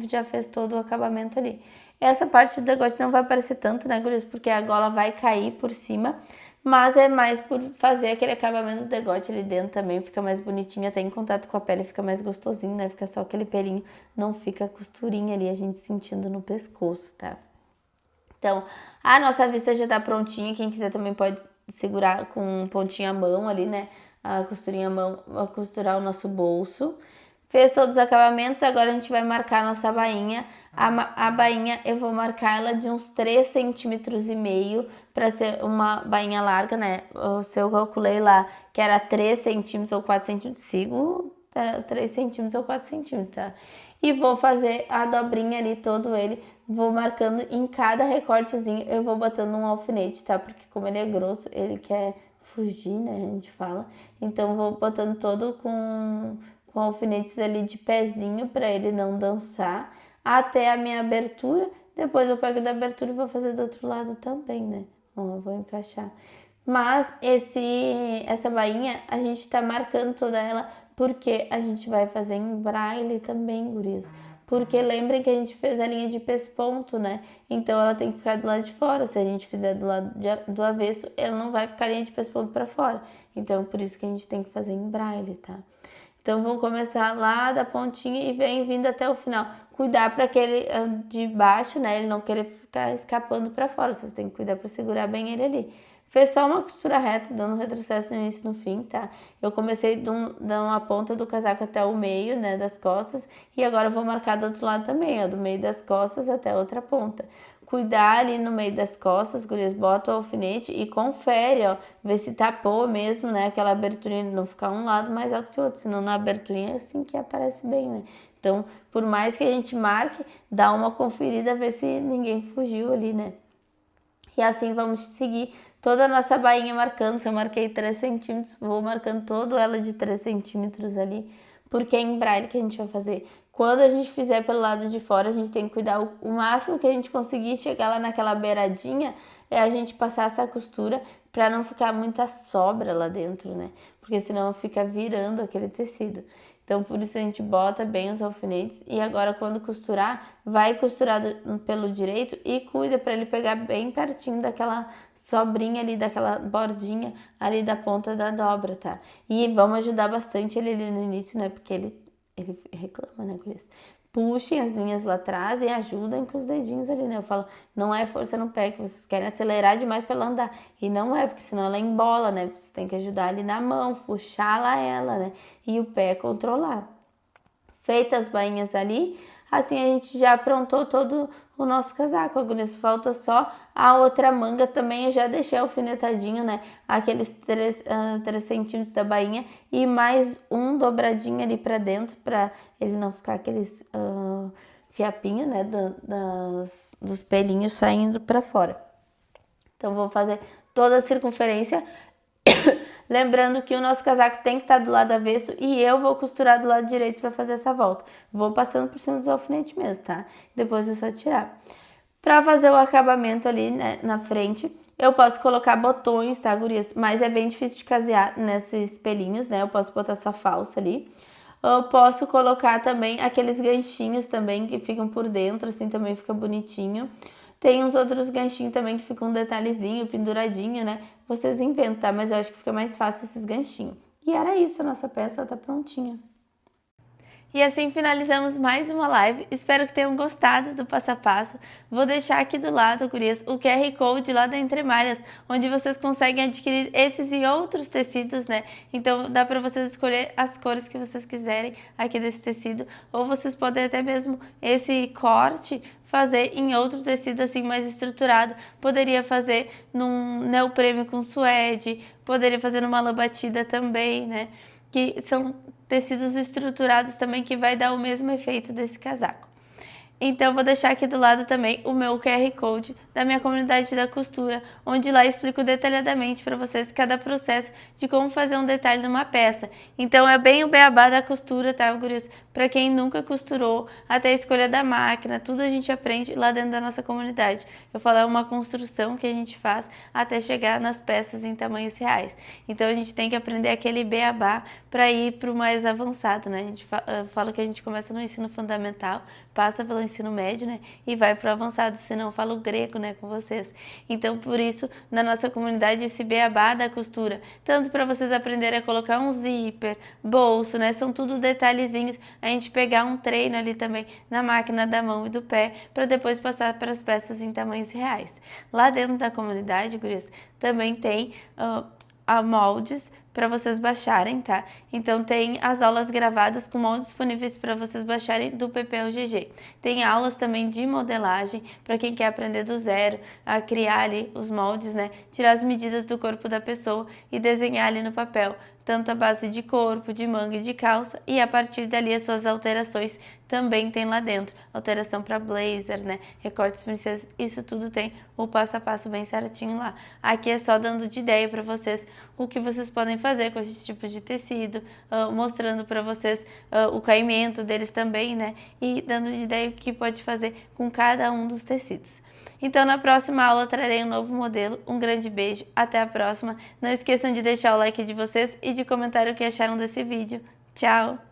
já fez todo o acabamento ali. Essa parte do degote não vai aparecer tanto, né, gurias? Porque a gola vai cair por cima, mas é mais por fazer aquele acabamento do degote ali dentro também, fica mais bonitinho, até em contato com a pele fica mais gostosinho, né? Fica só aquele pelinho, não fica a costurinha ali, a gente sentindo no pescoço, tá? Então, a nossa vista já tá prontinha, quem quiser também pode segurar com um pontinho à mão ali, né? A costurinha à mão, a costurar o nosso bolso. Fez todos os acabamentos, agora a gente vai marcar a nossa bainha. A bainha eu vou marcar ela de uns 3,5 centímetros para ser uma bainha larga, né? Se eu calculei lá que era 3 centímetros ou 4 centímetros, sigo 3 centímetros ou 4 centímetros, tá? E vou fazer a dobrinha ali, todo ele, vou marcando em cada recortezinho, eu vou botando um alfinete, tá? Porque como ele é grosso, ele quer fugir, né? A gente fala. Então vou botando todo com alfinetes ali de pezinho para ele não dançar até a minha abertura. Depois eu pego da abertura e vou fazer do outro lado também, né? Ó, vou encaixar. Mas essa bainha a gente tá marcando toda ela porque a gente vai fazer em braille também, gurias. Porque lembrem que a gente fez a linha de pesponto, né? Então ela tem que ficar do lado de fora. Se a gente fizer do lado do avesso, ela não vai ficar a linha de pesponto para fora. Então por isso que a gente tem que fazer em braille, tá? Então vou começar lá da pontinha e vem vindo até o final. Cuidar para aquele de baixo, né? Ele não querer ficar escapando para fora. Vocês têm que cuidar para segurar bem ele ali. Fez só uma costura reta, dando retrocesso no início e no fim, tá? Eu comecei da uma ponta do casaco até o meio, né, das costas. E agora eu vou marcar do outro lado também, ó, do meio das costas até a outra ponta. Cuidar ali no meio das costas, gurias, bota o alfinete e confere, ó, vê se tapou mesmo, né, aquela aberturinha, não ficar um lado mais alto que o outro, senão na aberturinha é assim que aparece bem, né. Então, por mais que a gente marque, dá uma conferida, ver se ninguém fugiu ali, né. E assim vamos seguir toda a nossa bainha marcando. Se eu marquei 3 centímetros, vou marcando toda ela de 3 centímetros ali, porque é em braille que a gente vai fazer. Quando a gente fizer pelo lado de fora, a gente tem que cuidar o máximo que a gente conseguir chegar lá naquela beiradinha, é a gente passar essa costura para não ficar muita sobra lá dentro, né? Porque senão fica virando aquele tecido. Então, por isso a gente bota bem os alfinetes e agora quando costurar, vai costurar pelo direito e cuida para ele pegar bem pertinho daquela sobrinha ali, daquela bordinha ali da ponta da dobra, tá? E vamos ajudar bastante ele ali no início, né? Porque ele reclama, né, com isso. Puxem as linhas lá atrás e ajudem com os dedinhos ali, né? Eu falo, não é força no pé, que vocês querem acelerar demais para ela andar. E não é, porque senão ela embola, né? Você tem que ajudar ali na mão, puxar lá ela, né? E o pé controlar. Feitas as bainhas ali, assim a gente já aprontou todo o nosso casaco. Agora falta só a outra manga também, eu já deixei alfinetadinho, né? Aqueles 3 centímetros da bainha e mais um dobradinho ali pra dentro, pra ele não ficar aqueles fiapinhos, né? Dos pelinhos saindo pra fora. Então vou fazer toda a circunferência. Lembrando que o nosso casaco tem que estar do lado avesso e eu vou costurar do lado direito para fazer essa volta. Vou passando por cima dos alfinetes mesmo, tá? Depois é só tirar. Para fazer o acabamento ali, né, na frente, eu posso colocar botões, tá, gurias? Mas é bem difícil de casear nesses pelinhos, né? Eu posso botar só falsa ali. Eu posso colocar também aqueles ganchinhos também que ficam por dentro, assim também fica bonitinho. Tem uns outros ganchinhos também que ficam um detalhezinho, penduradinho, né? Vocês inventam, tá? Mas eu acho que fica mais fácil esses ganchinhos. E era isso, a nossa peça tá prontinha. E assim finalizamos mais uma live. Espero que tenham gostado do passo a passo. Vou deixar aqui do lado, gurias, o QR Code lá da Entre Malhas, onde vocês conseguem adquirir esses e outros tecidos, né? Então dá para vocês escolher as cores que vocês quiserem aqui desse tecido, ou vocês podem até mesmo esse corte fazer em outro tecido assim mais estruturado. Poderia fazer num neoprene com suede, poderia fazer numa lã batida também, né? Que são tecidos estruturados também que vai dar o mesmo efeito desse casaco. Então, vou deixar aqui do lado também o meu QR Code da minha comunidade da costura, onde lá explico detalhadamente para vocês cada processo de como fazer um detalhe numa peça. Então, é bem o beabá da costura, tá, gurias? Para quem nunca costurou, até a escolha da máquina, tudo a gente aprende lá dentro da nossa comunidade. Eu falo, é uma construção que a gente faz até chegar nas peças em tamanhos reais. Então, a gente tem que aprender aquele beabá para ir para o mais avançado, né? A gente fala que a gente começa no ensino fundamental, passa pelo ensino médio, né? E vai para o avançado, senão eu falo grego, né, com vocês. Então, por isso, na nossa comunidade, esse beabá da costura, tanto para vocês aprenderem a colocar um zíper, bolso, né? São tudo detalhezinhos, a gente pegar um treino ali também na máquina da mão e do pé, para depois passar para as peças em tamanhos reais. Lá dentro da comunidade, gurias, também tem moldes para vocês baixarem, tá? Então tem as aulas gravadas com moldes disponíveis para vocês baixarem do PPL-GG. Tem aulas também de modelagem para quem quer aprender do zero, a criar ali os moldes, né? Tirar as medidas do corpo da pessoa e desenhar ali no papel, tanto a base de corpo, de manga e de calça, e a partir dali as suas alterações também tem lá dentro. Alteração para blazer, né? Recortes princesas, isso tudo tem o passo a passo bem certinho lá. Aqui é só dando de ideia para vocês o que vocês podem fazer com esse tipo de tecido, mostrando para vocês o caimento deles também, né? E dando de ideia o que pode fazer com cada um dos tecidos. Então, na próxima aula trarei um novo modelo. Um grande beijo, até a próxima. Não esqueçam de deixar o like de vocês e de comentar o que acharam desse vídeo. Tchau!